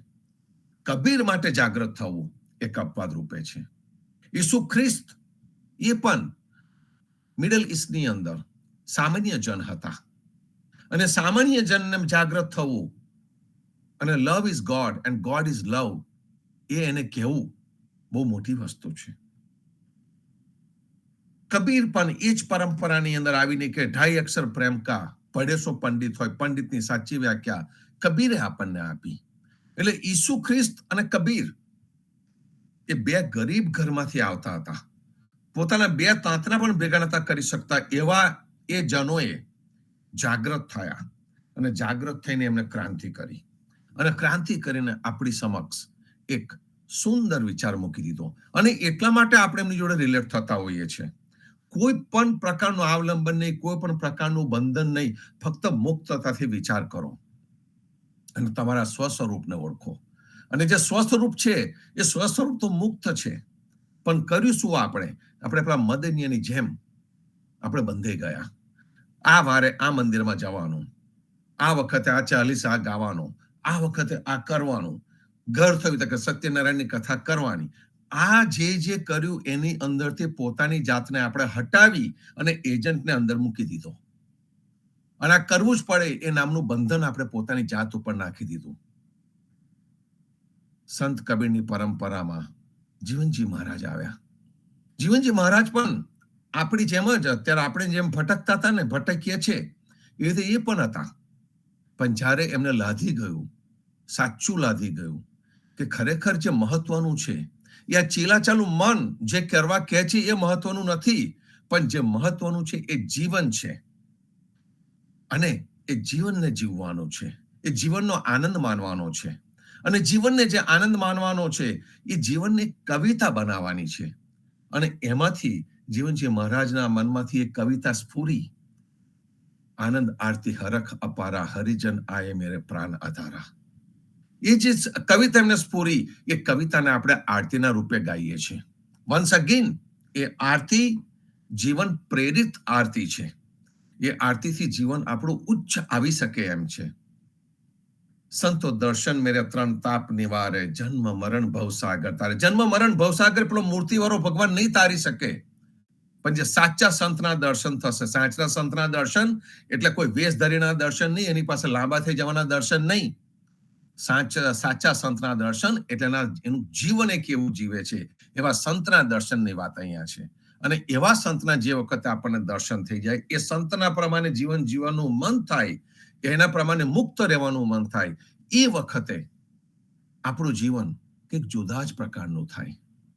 કબીર માટે જાગૃત થવું એક અપવાદ રૂપે છે. ઈસુ ખ્રિસ્ત એ પણ મિડલ ઈસ્ટની અંદર સામાન્ય જન હતા, અને સામાન્ય જનને જાગૃત થવું અને love is God and God is લવ એને કહેવું બહુ મોટી વસ્તુ છે. કબીર પણ એ જ પરંપરાની અંદર આવીને કે 2.5 અક્ષર પ્રેમ કા પડેસો પંડિત હોય, પંડિતની સાચી વ્યાખ્યા કબીરે આપણને આપી. એટલે ઈસુ ખ્રિસ્ત અને કબીર એ બે ગરીબ ઘરમાંથી આવતા હતા. પોતાના બે તાંતણા પણ ભેગા નતા કરી શકતા એવા એ જનોએ જાગૃત થયા, અને જાગૃત થઈને એમને ક્રાંતિ કરી, અને ક્રાંતિ કરીને આપણી સમક્ષ એક સુંદર વિચાર મૂકી દીધો. અને એટલા માટે આપણે એમની જોડે રિલેટ થતા હોઈએ છીએ. કોઈ પણ પ્રકારનું અવલંબન નહીં, કોઈ પણ પ્રકારનું બંધન નહીં, ફક્ત મુક્તતાથી વિચાર કરો અને તમારા સ્વસ્વરૂપને ઓળખો. અને જે સ્વસ્વરૂપ છે એ સ્વસ્વરૂપ તો મુક્ત છે, પણ કર્યું શું આપણે આપણા મદનિયાની જેમ આપણે બંધાઈ ગયા. આ વારે આ મંદિરમાં જવાનું, આ વખતે આ 40 આ ગાવાનું, આ વખતે આ કરવાનું, ઘર થયું કે સત્યનારાયણની કથા કરવાની. આ જે કર્યું એની અંદરથી પોતાની જાતને આપણે હટાવી અને એજન્ટને અંદર મૂકી દીધો, અને આ કરવું જ પડે એ નામનું બંધન આપણે પોતાની જાત ઉપર નાખી દીધું. સંત કબીરની પરંપરામાં જીવનજી મહારાજ આવ્યા. જીવનજી મહારાજ પણ આપણી જેમ જ અત્યારે આપણે જેમ ભટકતા હતા ને, ભટકીએ છે એ રીતે એ પણ હતા. પણ જ્યારે એમને લાધી ગયું, સાચું લાધી ગયું કે ખરેખર જે મહત્વનું છે એ આ ચીલાચાલુ મન જે કરવા કહે છે એ મહત્વનું નથી, પણ જે મહત્વનું છે એ જીવન છે, અને એ જીવનને જીવવાનું છે, એ જીવનનો આનંદ માનવાનો છે, અને જીવનને જે આનંદ માનવાનો છે એ જીવનને કવિતા બનાવવાની છે. અને એમાંથી જીવનજી મહારાજના મનમાંથી એક કવિતા સ્ફુરી, આનંદ આરતી હરખ અપારા હરિજન આયે મેરે પ્રાણ આધારા. એ જે કવિતા એમને સ્ફુરી, એ કવિતાને આપણે આરતીના રૂપે ગાઈએ છીએ. વન્સ અગેન એ આરતી જીવન પ્રેરિત આરતી છે. એ આરતીથી જીવન આપણું ઉચ્ચ આવી શકે એમ છે. સંતો દર્શન મેરે 3 તાપ નિવારે, જન્મ મરણ ભવસાગર તારે. જન્મ મરણ ભવસાગર પેલો મૂર્તિવાળો ભગવાન નહીં તારી શકે, પણ જે સાચા સંતના દર્શન થશે. સાચા સંતના દર્શન એટલે કોઈ વેશ ધરીના દર્શન નહીં, એની પાસે લાંબા થઈ જવાના દર્શન નહીં. સાચા સંતના દર્શન એટલે એનું જીવન એ કેવું જીવે છે એવા સંતના દર્શનની વાત અહીંયા છે. અને એવા સંતના જે વખતે આપણને દર્શન થઈ જાય, એ સંતના પ્રમાણે જીવન જીવવાનું મન થાય, એના પ્રમાણે મુક્ત રહેવાનું મન થાય, એ વખતે આપણું જીવન કંઈક જુદા જ પ્રકારનું થાય.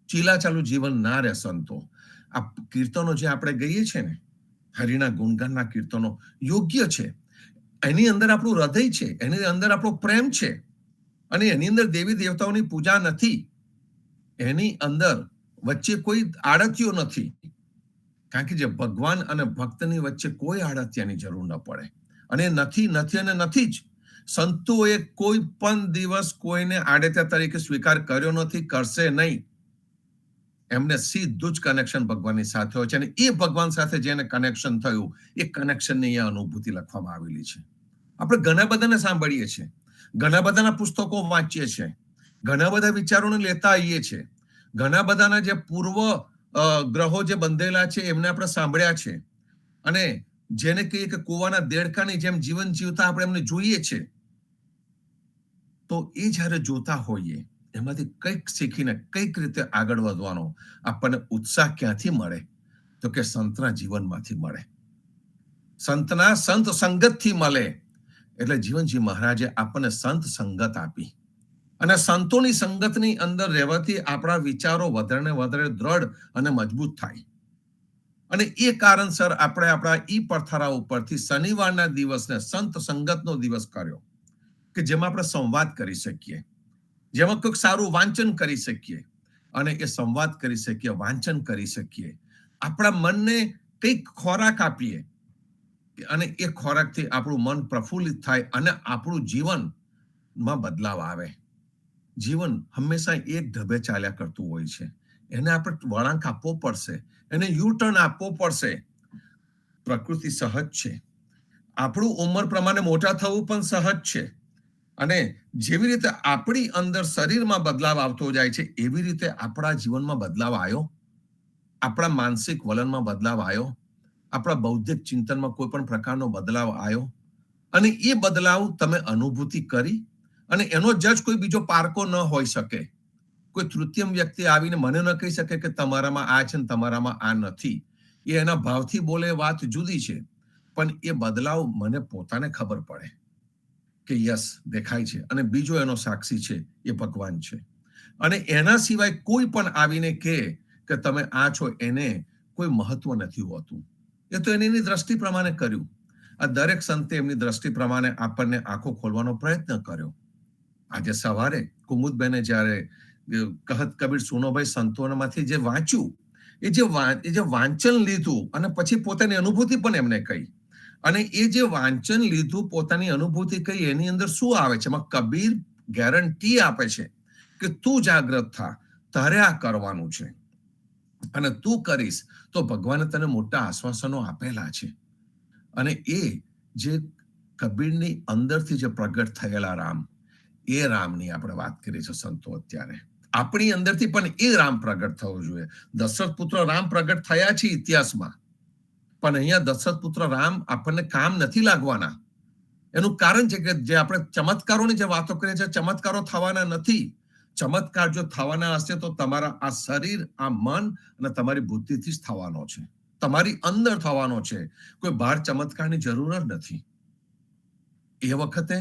ચીલાચાલુ જીવન ના રહે સંતો. આ કીર્તનો જે આપણે ગઈએ છીએ ને, હરિના ગુણગાનના કીર્તનો યોગ્ય છે. એની અંદર આપણું હૃદય છે, એની અંદર આપણો પ્રેમ છે, અને એની અંદર દેવી દેવતાઓની પૂજા નથી, એની અંદર વચ્ચે કોઈ આડતીઓ નથી. કારણ કે જે ભગવાન અને ભક્તની વચ્ચે કોઈ આડતિયાની જરૂર ન પડે, અને નથી અને નથી જ. સંતોએ કોઈ પણ દિવસ કોઈને આડત્યા તરીકે સ્વીકાર કર્યો નથી, કરશે નહીં. એમને સીધું જ કનેક્શન ભગવાનની સાથે હોય છે, અને એ ભગવાન સાથે જેને કનેક્શન થયું એ કનેક્શનની એ અનુભૂતિ લખવામાં આવેલી છે. આપણે ઘણા બધાને સાંભળીએ છીએ, ઘણા બધાના પુસ્તકો વાંચીએ છીએ, ઘણા બધા વિચારોને લેતા આવીએ છીએ, ઘણા બધાના જે પૂર્વ ગ્રહો જે બંધેલા છે એમને આપણે સાંભળ્યા છે, અને જેને કહીએ કે કુવાના દેડકાની જેમ જીવન જીવતા આપણે એમને જોઈએ છે. તો એ જ્યારે જોતા હોઈએ એમાંથી કંઈક શીખીને કંઈક રીતે આગળ વધવાનો આપણને ઉત્સાહ ક્યાંથી મળે? તો કે સંતના જીવનમાંથી મળે, સંતના સંત સંગતથી મળે. એટલે જીવનજી મહારાજે આપણને સંત સંગત આપી, અને સંતોની સંગતની અંદર રહેવાથી આપણા વિચારો વધારે ને વધારે દ્રઢ અને મજબૂત થાય. અને એ કારણસર આપણે આપણા ઈ પથારા ઉપરથી શનિવારના દિવસને સંત સંગતનો દિવસ કર્યો, કે જેમાં આપણે સંવાદ કરી શકીએ, જેમાં કોઈક સારું વાંચન કરી શકીએ, અને એ સંવાદ કરી શકીએ, વાંચન કરી શકીએ, આપણા મનને કંઈક ખોરાક આપીએ, અને એ ખોરાકથી આપણું મન પ્રફુલ્લિત થાય, અને આપણું જીવનમાં બદલાવ આવે. જીવન હંમેશા એક ઢબે ચાલ્યા કરતું હોય છે, એને આપણે વળાંક આપવો પડશે, એને યુટર્ન આપવો પડશે. પ્રકૃતિ સહજ છે, આપણું ઉંમર પ્રમાણે મોટા થવું પણ સહજ છે, અને જેવી રીતે આપણી અંદર શરીરમાં બદલાવ આવતો જાય છે એવી રીતે આપણા જીવનમાં બદલાવ આવ્યો, આપણા માનસિક વલણમાં બદલાવ આવ્યો, આપણા બૌદ્ધિક ચિંતનમાં કોઈ પણ પ્રકારનો બદલાવ આવ્યો, અને એ બદલાવ તમે અનુભૂતિ કરી, અને એનો જજ કોઈ બીજો પારકો ન હોઈ શકે. કોઈ તૃતીયમ વ્યક્તિ આવીને મને ન કહી શકે કે તમારામાં આ છે ને તમારામાં આ નથી. એ એના ભાવથી બોલે વાત જુદી છે, પણ એ બદલાવ મને પોતાને ખબર પડે કે યસ દેખાય છે, અને બીજો એનો સાક્ષી છે એ ભગવાન છે. અને એના સિવાય કોઈ પણ આવીને કહે કે તમે આ છો એને કોઈ મહત્વ નથી હોતું. એ તો એની દ્રષ્ટિ પ્રમાણે કર્યું. આ દરેક સંતે એમની દ્રષ્ટિ પ્રમાણે આપણને આંખો ખોલવાનો પ્રયત્ન કર્યો. આજે સવારે કુમુદબેને જ્યારે કહત કબીર સુનોભાઈ સંતોનામાંથી જે વાંચ્યું, એ જે વાંચન લીધું અને પછી પોતાની અનુભૂતિ પણ એમને કહી, અને એ જે વાંચન લીધું પોતાની અનુભૂતિ કહી એની અંદર શું આવે છે, એમાં કબીર ગેરંટી આપે છે કે તું જાગ્રત થા, તારે આ કરવાનું છે, અને તું કરીશ તો ભગવાને તને મોટા આશ્વાસનો આપેલા છે. અને એ જે કબીરની અંદરથી જે પ્રગટ થયેલા રામ, એ રામની આપણે વાત કરી છે સંતો. અત્યારે આપણી અંદરથી પણ એ રામ પ્રગટ થવો જોઈએ. દશરથ પુત્ર રામ પ્રગટ થયા છે ઇતિહાસમાં, પણ અહીંયા દશરથ પુત્ર રામ આપણને કામ નથી લાગવાના. એનું કારણ છે કે જે આપણે ચમત્કારોની જે વાતો કરીએ છીએ, ચમત્કારો થવાના નથી. ચમત્કાર જો થવાના હશે તો તમારા આ શરીર, આ મન અને તમારી બુદ્ધિથી જ થવાનો છે, તમારી અંદર થવાનો છે. કોઈ બહાર ચમત્કારની જરૂર જ નથી. એ વખતે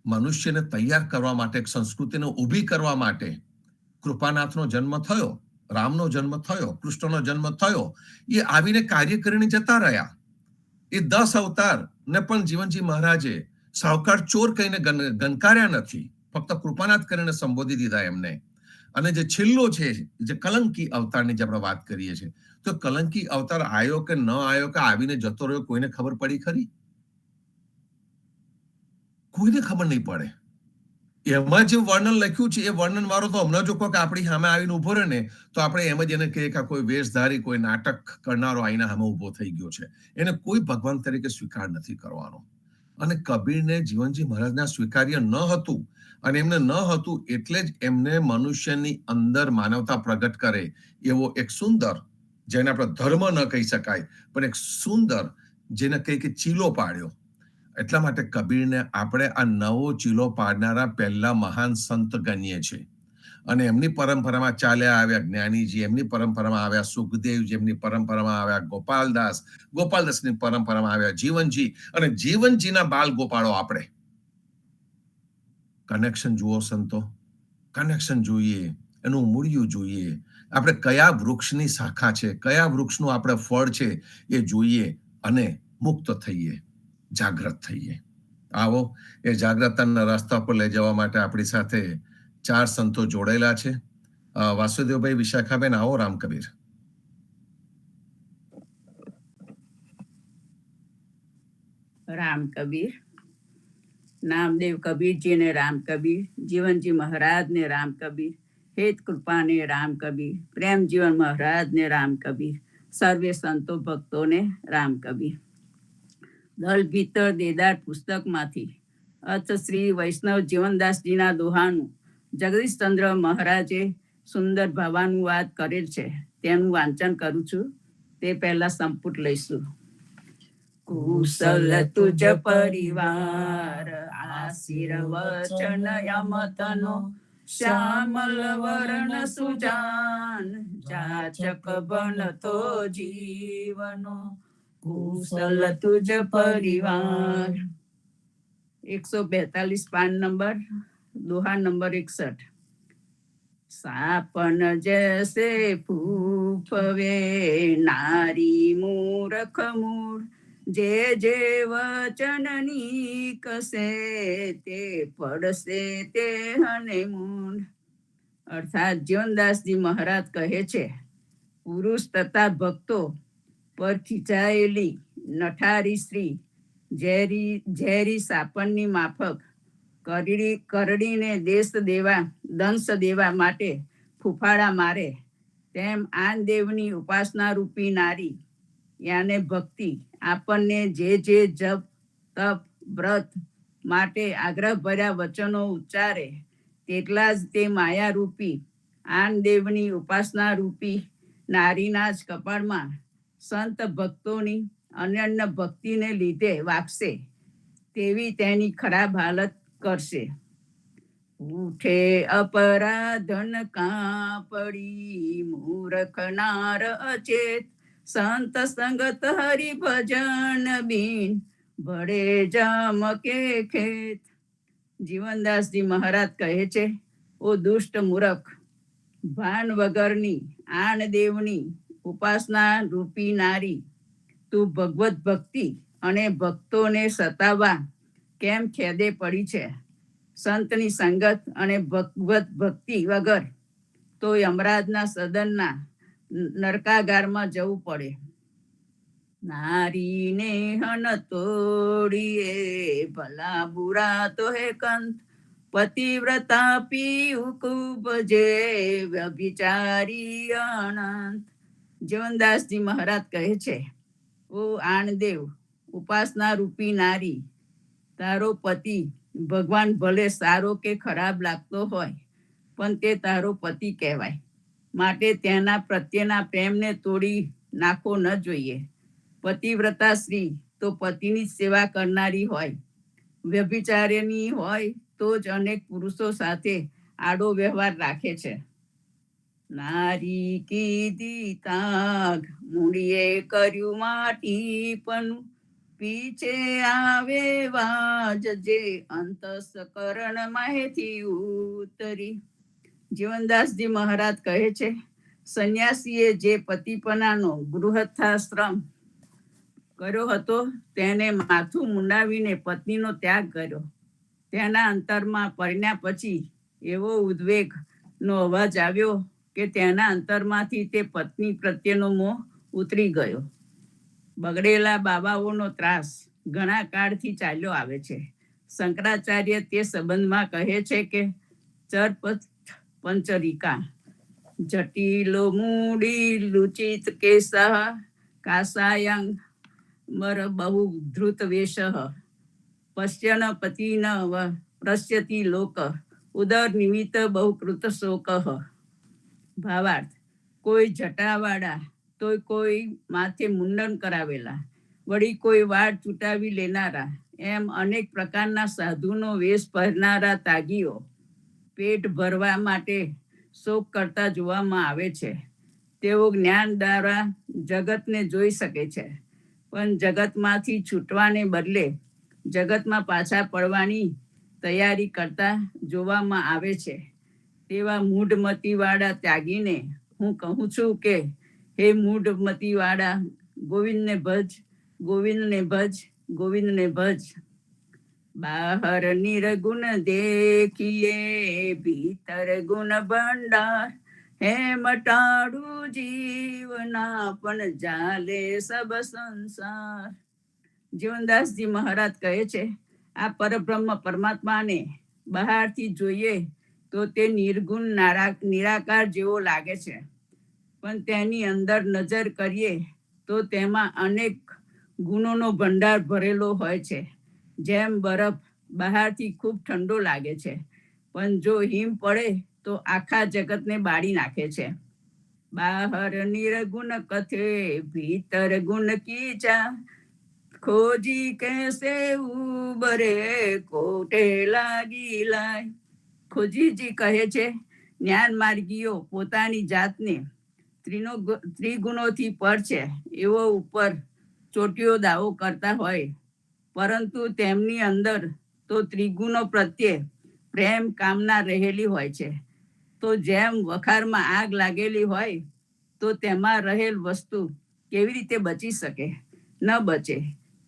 મનુષ્યને તૈયાર કરવા માટે, સંસ્કૃતિને ઊભી કરવા માટે કૃપાનાથનો જન્મ થયો, રામનો જન્મ થયો, કૃષ્ણનો જન્મ થયો. એ આવીને કાર્ય કરીને જતા રહ્યા. એ 10 અવતાર ને પણ જીવનજી મહારાજે સાવકાર ચોર કહીને ગણકાર્યા નથી, ફક્ત કૃપાનાથ કરીને સંબોધી દીધા એમને. અને જે છેલ્લો છે, જે કલંકી અવતારની જે આપણે વાત કરીએ છીએ, તો કલંકી અવતાર આવ્યો કે ન આવ્યો, કે આવીને જતો રહ્યો, કોઈને ખબર પડી ખરી? કોઈને ખબર નહીં પડે. એમાં જે વર્ણન લખ્યું છે એ વર્ણન વાળો તો હમણાં જો કોઈ આપણી સામે આવીને ઉભો રહે ને તો આપણે એમ જ એને કહીએ કે કોઈ વેશધારી, કોઈ નાટક કરનારો આઈને સામે ઉભો થઈ ગયો છે. એને કોઈ ભગવાન તરીકે સ્વીકાર નથી કરવાનો. અને કબીરને જીવનજી મહારાજના સ્વીકાર્ય ન હતું, અને એમને ન હતું એટલે જ એમને મનુષ્યની અંદર માનવતા પ્રગટ કરે એવો એક સુંદર, જેને આપણે ધર્મ ન કહી શકાય પણ એક સુંદર, જેને કહી કે ચીલો પાડ્યો. એટલા માટે કબીરને આપણે આ નવો ચીલો પાડનારા પહેલા મહાન સંત ગણીએ છીએ. અને એમની પરંપરામાં ચાલ્યા આવ્યા જ્ઞાનીજી, એમની પરંપરામાં આવ્યા સુખદેવજી, એમની પરંપરામાં આવ્યા ગોપાલદાસ, ગોપાલદાસની પરંપરામાં આવ્યા જીવનજી, અને જીવનજીના બાલ ગોપાળો આપણે. કનેક્શન જુઓ સંતો, કનેક્શન જોઈએ, એનું મૂળિયું જોઈએ. આપણે કયા વૃક્ષની શાખા છે, કયા વૃક્ષનું આપણે ફળ છે એ જોઈએ, અને મુક્ત થઈએ, જાગૃત થઈએ. આવો એ જાગૃતતાના રસ્તા પર લઈ જવા માટે આપણી સાથે 4 સંતો જોડાયેલા છે. વાસુદેવભાઈ, વિશાખાબેન, આવો. રામકબીર. રામ કબીર. નામદેવ કબીરજી ને રામ કબીર, જીવનજી મહારાજ ને રામ કબીર, હેત કૃપા ને રામ કબીર, પ્રેમ જીવન મહારાજ ને રામ કબીર, સર્વે સંતો ભક્તો ને રામ કબીર. દલ ભીતર દેદાર પુસ્તકમાંથી અર્થ શ્રી વૈષ્ણવ જીવનદાસજીના દોહાનું જગદીશચંદ્ર મહારાજે સુંદર ભાવાનુવાદ કરેલ છે, તેનું વાંચન કરું છું. તે પહેલા સંપુટ લઈશું. કુશલ તુજ પરિવાર, આશીર વચન યમતનો, શ્યામલ વર્ણ સુજાન, જાચક બનતો જીવનો. કુશલ તુજ પરિવાર. 142 પાન નંબર, દોહા નંબર 61. સાપન જૈસે ફૂફવે નારી મૂરખ મૂળ, જે જે વચનની કસે તે પડશે તે હનેમૂળ. અર્થાત જીવનદાસજી મહારાજ કહે છે, પુરુષ તથા ભક્તો પર ખીચાયેલી નઠારી સ્ત્રી ઝેરી સાપણની માફક કરડીને દંશ દેવા માટે ફૂફાડા મારે, તેમ આન દેવની ઉપાસના રૂપી નારી યાને ભક્તિ આપણને જે જપ તપ વ્રત માટે આગ્રહ ભર્યા વચનો ઉચ્ચારે તેટલા જ તે માયારૂપી આનદેવની ઉપાસના રૂપી નારીના જ કપાળમાં સંત ભક્તોની અનન્ય ભક્તિને લીધે વાગશે તેવી તેની ખરાબ હાલત કરશે. ઉઠે અપરાધન કાપડી મૂર્ખ નાર અચેત સંત સંગત હરિભજન બિન ભળે જમકે ખેત. જીવનદાસજી મહારાજ કહે છે, ઓ દુષ્ટ મૂર્ખ, ભાન વગરની આણદેવની ઉપાસના રૂપી નારી, તું ભગવત ભક્તિ અને ભક્તોને સતાવવા કેમ ખેદે પડી છે? સંતની સંગત અને ભગવત ભક્તિ વગર તો યમરાજના સદનના નરકાગારમાં જવું પડે. નારીને હન તોડીએ ભલા બુરા તો હે કંત પતિવ્રતા પીયુક ભજે વ્યભિચારી અનંત. જીવનદાસજી મહારાજ કહે છે, ઓ આણદેવ ઉપાસના રૂપી નારી, તારો પતિ ભગવાન ભલે સારો કે ખરાબ લાગતો હોય પણ તે તારો પતિ કહેવાય, માટે તેના પ્રત્યેના પ્રેમને તોડી નાખવો ન જોઈએ. પતિવ્રતા સ્ત્રી તો પતિની જ સેવા કરનારી હોય, વ્યભિચારીની હોય તો જ અનેક પુરુષો સાથે આડો વ્યવહાર રાખે છે. નારી કીધી તાગ મૂડીએ કર્યું માટી પણ પીછે આવે વાજ જે અંતસ્કરણ માહેથી ઉતરી. જીવનદાસજી મહારાજ કહે છે, સંન્યાસીએ જે પતિપનાનો ગૃહસ્થાશ્રમ કર્યો હતો તેને માથું મુંડાવીને પત્નીનો ત્યાગ કર્યો. તેના અંતરમાં પરણ્યા પછી એવો ઉદ્વેગનો અવાજ આવ્યો કે તેના અંતરમાંથી તે પત્ની પ્રત્યેનો મોહ ઉતરી ગયો. બગડેલા બાબાઓનો ત્રાસ ઘણા કાળથી ચાલ્યો આવે છે. શંકરાચાર્ય તે સંબંધમાં કહે છે કે ચરપથ પંચરિકા જટિલો મૂડી લુચિત કેસા કાસાયંગ મર બહુ ધૃત વેશ પશ્યન પતિન પ્રશ્યતિ લોક ઉદર નિમિત્ત બહુ કૃત શોક. ભાવાર્થ, કોઈ જટાવાળા તો કોઈ માથે મુંડન કરાવેલા, વળી કોઈ વાળ ચૂંટાવી લેનારા, એમ અનેક પ્રકારના સાધુનો વેશ પહેરનારા તાગીઓ પેટ ભરવા માટે શોક કરતા જોવામાં આવે છે. તેઓ જ્ઞાન દ્વારા જગતને જોઈ શકે છે, પણ જગતમાંથી છૂટવાને બદલે જગતમાં પાછા પડવાની તૈયારી કરતા જોવામાં આવે છે. તેવા મૂઢમતીવાળા ત્યાગીને હું કહું છું કે હે મૂઢમતીવાળા, ગોવિંદને ભજ, ગોવિંદને ભજ, ગોવિંદને ભજ. બહાર નિર્ગુણ દેખીએ ભીતર ગુણ ભંડાર, હે મટાડું જીવના પણ જાલે સબ સંસાર. જીવનદાસજી મહારાજ કહે છે, આ પરબ્રહ્મ પરમાત્માને બહારથી જોઈએ તો તે નિર્ગુણ નિરાકાર જેવો લાગે છે, પણ તેની અંદર નજર કરીએ તો તેમાં અનેક ગુણોનો ભંડાર ભરેલો હોય છે. જેમ બરફ બહારથી ખૂબ ઠંડો લાગે છે, પણ જો હિમ પડે તો આખા જગતને બાળી નાખે છે. બહાર નિર્ગુણ કથે ભીતર ગુણ કીચા, ખોજી કેસે ઉબરે કોટે લાગી લાય. ખોજીજી કહે છે, જ્ઞાન માર્ગીઓ પોતાની જાતને ત્રિગુણોથી પર છે એવો ઉપર ચોટીઓ દાવો કરતા હોય, પરંતુ તેમની અંદર તો ત્રિગુણો પ્રત્યે પ્રેમ કામના રહેલી હોય છે. તો જેમ વખારમાં આગ લાગેલી હોય તો તેમાં રહેલ વસ્તુ કેવી રીતે બચી શકે? ન બચે.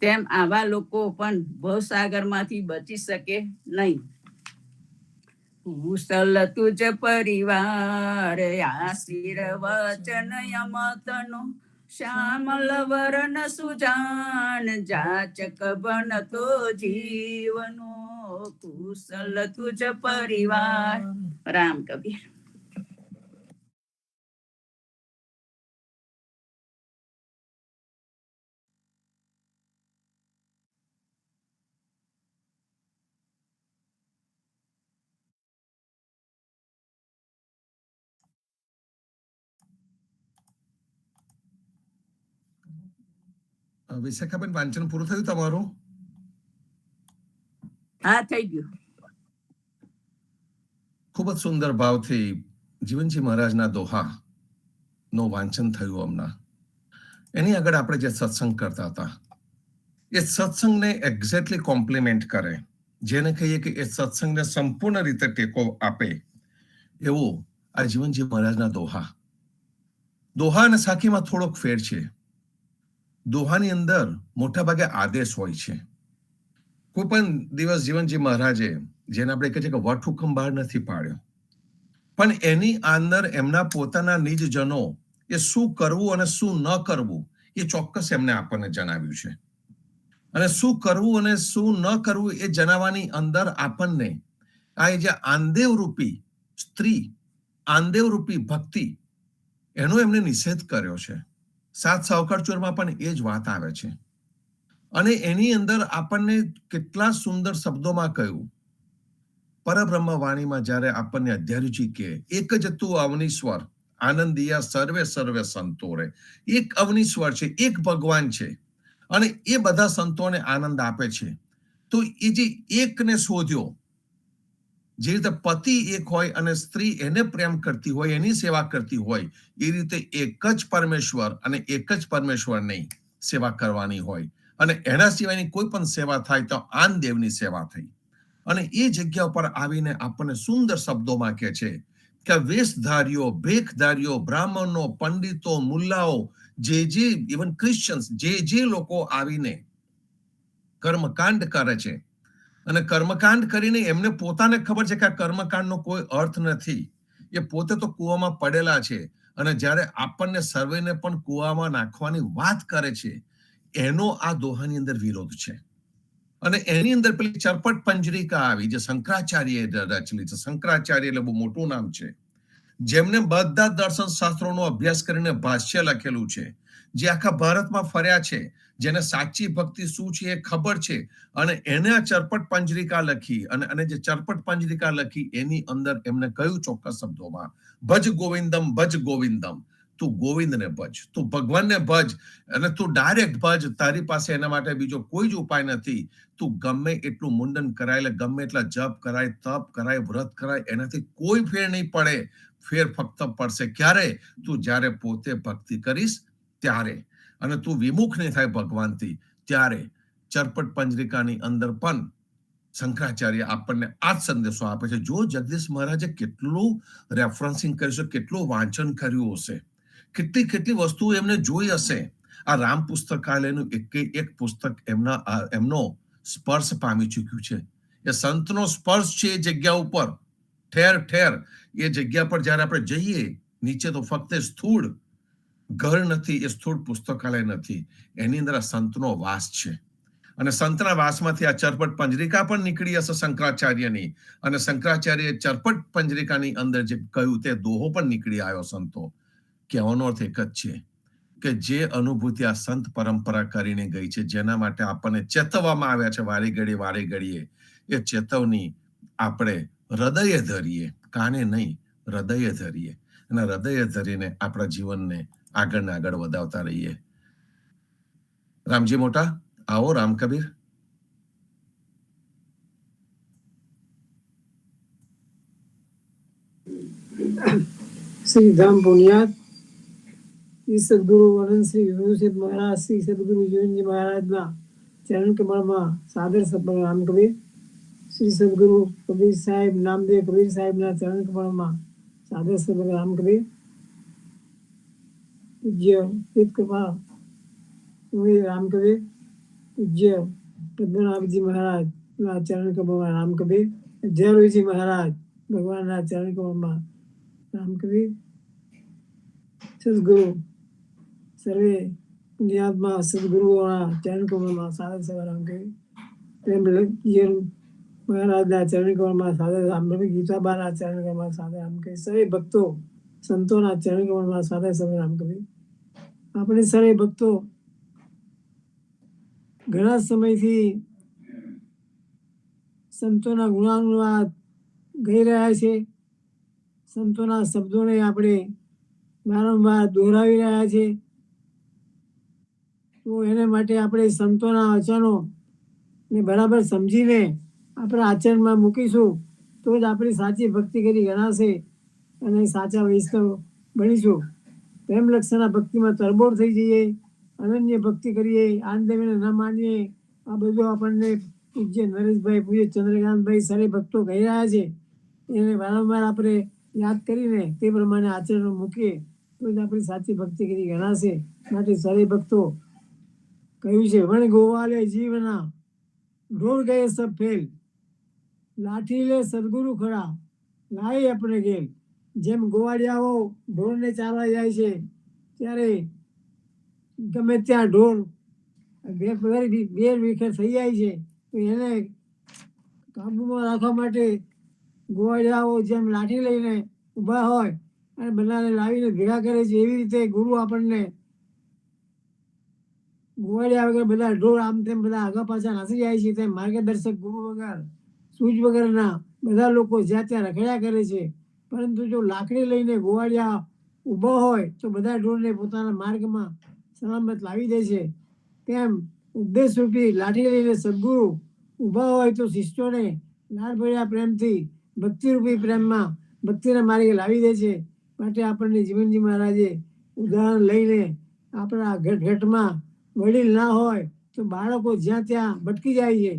તેમ આવા લોકો પણ ભવસાગરમાંથી બચી શકે નહીં. કુશલ તુજ પરિવાર આશીર વચન યમતનો, શ્યામલ વરણ સુજાન જાચક બનતો જીવનો. કુશલ તુજ પરિવાર. રામ કબીર. વિશાખાબેન, વાંચન પૂરું થયું તમારું? હા, થઈ ગયું. ખૂબ જ સુંદર ભાવથી જીવનજી મહારાજના દોહા નું વાંચન થયું હમણાં. એની આગળ આપણે જે સત્સંગ કરતા હતા એ સત્સંગને એક્ઝેક્ટલી કોમ્પ્લિમેન્ટ કરે, જેને કહીએ કે એ સત્સંગને સંપૂર્ણ રીતે ટેકો આપે એવું આ જીવનજી મહારાજના દોહા. દોહા અને સાખીમાં થોડોક ફેર છે. દોહાની અંદર મોટા ભાગે આદેશ હોય છે. કોઈ પણ દિવસ જીવનજી મહારાજે, જેને આપણે કહીએ છીએ કે વટહુકમ બહાર નથી પાડ્યો, પણ એની અંદર એમના પોતાના નિજજનો એ શું કરવું અને શું ન કરવું એ ચોક્કસ એમને આપણને જણાવ્યું છે. અને શું કરવું અને શું ન કરવું એ જણાવવાની અંદર આપણને આ જે આંદેવ રૂપી સ્ત્રી, આંદેવ રૂપી ભક્તિ, એનો એમને નિષેધ કર્યો છે. 7 સાવકાર ચોરમાં પણ એ જ વાત આવે છે. અને એની અંદર આપણને કેટલા સુંદર શબ્દોમાં કહ્યું. પરબ્રહ્મ વાણીમાં જ્યારે આપણને અધ્યારુચિ કે એક જ તું અવનીશ્વર આનંદિયા સર્વે સર્વે સંતો રે, એક અવનીશ્વર છે, એક ભગવાન છે અને એ બધા સંતોને આનંદ આપે છે. તો એ જે એકને શોધ્યો, જે રીતે પતિ એક હોય અને સ્ત્રી એને પ્રેમ કરતી હોય, એની સેવા કરતી હોય, એ રીતે એક જ પરમેશ્વર અને એક જ પરમેશ્વરની સેવા કરવાની હોય. અને એના સિવાયની કોઈ પણ સેવા થાય તો આન દેવની સેવા થઈ. અને એ જગ્યા ઉપર આવીને આપણને સુંદર શબ્દોમાં કહે છે કે વેશધારીઓ, ભેખધારીઓ, બ્રાહ્મણો, પંડિતો, મુલ્લાઓ, જે ઇવન ક્રિશ્ચિયન્સ, જે લોકો આવીને કર્મકાંડ કરે છે અને કર્મકાંડ કરીને એમને પોતાને ખબર છે કે આ કર્મકાંડનો કોઈ અર્થ નથી, એ પોતે તો કૂવામાં પડેલા છે અને જ્યારે આપણને સર્વેને પણ કૂવામાં નાખવાની વાત કરે છે, એનો આ દોહાની અંદર વિરોધ છે. અને એની અંદર પેલી ચરપટ પંજરિકા આવી, જે શંકરાચાર્ય રચેલી છે. શંકરાચાર્ય એટલે બહુ મોટું નામ છે, જેમને બધા દર્શન શાસ્ત્રોનો અભ્યાસ કરીને ભાષ્ય લખેલું છે, જે આખા ભારતમાં ફર્યા છે, જેને સાચી ભક્તિ શું છે એ ખબર છે. અને એને આ ચરપટ પંજરિકા લખી અને જે ચરપટ પંજરિકા લખી એની અંદર એમને કહ્યું ચોક્કસ શબ્દોમાં, ભજ ગોવિંદમ, ભજ ગોવિંદમ. તું ગોવિંદને ભજ, તું ભગવાનને ભજ અને તું ડાયરેક્ટ ભજ. તારી પાસે એના માટે બીજો કોઈ જ ઉપાય નથી. તું ગમે એટલું મુંડન કરાય, ગમે એટલા જપ કરાય, તપ કરાય, વ્રત કરાય, એનાથી કોઈ ફેર નહીં પડે. ફેર ફક્ત પડશે ક્યારે? તું જ્યારે પોતે ભક્તિ કરીશ ત્યારે, અને તું વિમુખ નહીં થાય ભગવાનથી ત્યારે. ચરપટ પંજરિકાની અંદર પણ શંકરાચાર્ય આપણને આ જ સંદેશો આપે છે. જો જગદીશ મહારાજે કેટલું રેફરન્સિંગ કર્યું છે, કેટલું વાંચન કર્યું હશે, કેટલી વસ્તુઓ એમને જોઈ હશે. આ રામ પુસ્તકાલયનું એક પુસ્તક એમનો સ્પર્શ પામી ચૂક્યું છે. એ સંતનો સ્પર્શ છે એ જગ્યા ઉપર, ઠેર ઠેર. એ જગ્યા પર જયારે આપણે જઈએ, નીચે તો ફક્ત સ્થૂળ ઘર નથી, એ સ્થૂળ પુસ્તકાલય નથી, એની અંદર આ સંતનો વાસ છે. અને સંતના વાસમાંથી આ ચરપટ પંજરિકા પણ નીકળી હશે શંકરાચાર્યની, અને શંકરાચાર્ય ચરપટ પંજરિકાની અંદર જે કહ્યું તે દોહો પણ નીકળી આવ્યો સંતો. કહેવાનો અર્થ એક જ છે કે જે અનુભૂતિ આ સંત પરંપરા કરીને ગઈ છે, જેના માટે આપણને ચેતવવામાં આવ્યા છે વારે ઘડીએ, એ ચેતવણી આપણે હૃદયે ધરીએ, કાને નહીં, હૃદયે ધરીએ, અને હૃદયે ધરીને આપણા જીવનને આગળ ને આગળ વધાવતા રહીએ. રામજી મોટા, આવો રામ કબીર. શ્રી ધામ પુનિયાત શ્રી સદગુરુ વનંત શ્રી વિભૂષિત મહારાજ શ્રી સદગુરુ જીવનજી મહારાજના ચરણ કમળમાં સાદર સપન રામ કબીર. શ્રી સદગુરુ કબીર સાહેબ, નામદેવ કબીર સાહેબના ચરણ કમળમાં સાદર સપન રામ કબીર. પૂજ્ય કૃપા રામ કબીર, પૂજ્ય પદ્મનાભજી મહારાજના ચરણ કમળમાં રામ કબીર, જયરુજી મહારાજ ભગવાનના ચરણ કમળમાં રામ કબીર. સદગુરુ સર્વે પુણ્યાત્મા સદગુરુઓના ચરણ કમળમાં સાદર સવા રામ કબીર. પ્રેમ મહારાજના ચરણ કમળમાં સાદર રામ કબીર. ગીતાબાના ચરણ કમળમાં સાદર રામ કબીર. સર્વે ભક્તો સંતોના ચરણ કમળમાં સાદર સવા રામ કબીર. આપણે સર્વે ભક્તો ઘણા સમયથી સંતોના ગુણાનુવાદ ગઈ રહ્યા છે. સંતોના શબ્દોને આપણે વારંવાર દોહરાવી રહ્યા છે. તો એને માટે આપણે સંતોના વચનો ને બરાબર સમજીને આપણા આચરણમાં મૂકીશું તો જ આપણી સાચી ભક્તિ કરી ગણાશે અને સાચા વૈષ્ણવ બનીશું. પ્રેમ લક્ષણના ભક્તિમાં તરબોળ થઈ જઈએ, અનન્ય ભક્તિ કરીએ, આનંદને ન માનીએ. આ બધું આપણને પૂજ્ય નરેશભાઈ, પૂજ્ય ચંદ્રકાંતભાઈ સારે ભક્તો કહી રહ્યા છે. એને વારંવાર આપણે યાદ કરીને તે પ્રમાણે આચરણ મૂકીએ તો જ આપણી સાચી ભક્તિ કરી ગણાશે. માટે સારે ભક્તો કહ્યું છે, વણ ગોવાલે જીવના ઢોર ગયે સબ ફેલ, લાઠી લે સદગુરુ ખરા, લાય આપણે ગેલ. જેમ ગોવાળિયાઓ ઢોરને ચારવા જાય છે ત્યારે ગમે ત્યાં ઢોર વેર વિખેર થઈ જાય છે, તો એને કાબુમાં રાખવા માટે ગોવાળિયાઓ જેમ લાઠી લઈને ઊભા હોય અને બધાને લાવીને ભેગા કરે છે, એવી રીતે ગુરુ આપણને ગોવાળિયા વગર બધા ઢોર આમ તેમ બધા આગા પાછા નાસી જાય છે, તેમ માર્ગદર્શક ગુરુ વગર, સૂઝ વગરના બધા લોકો જ્યાં ત્યાં રખડ્યા કરે છે. પરંતુ જો લાકડી લઈને ગોવાળિયા ઊભો હોય તો બધા ઢોરને પોતાના માર્ગમાં સલામત લાવી દે છે. તેમ ઉપદેશ રૂપી લાઠી લઈને સદગુરુ ઊભા હોય તો શિષ્યોને લાડભર્યા પ્રેમથી ભક્તિરૂપી પ્રેમમાં ભક્તિના માર્ગે લાવી દે છે. માટે આપણને જીવનજી મહારાજે ઉદાહરણ લઈને આપણા ઘટમાં વડીલ ના હોય તો બાળકો જ્યાં ત્યાં ભટકી જાય છે,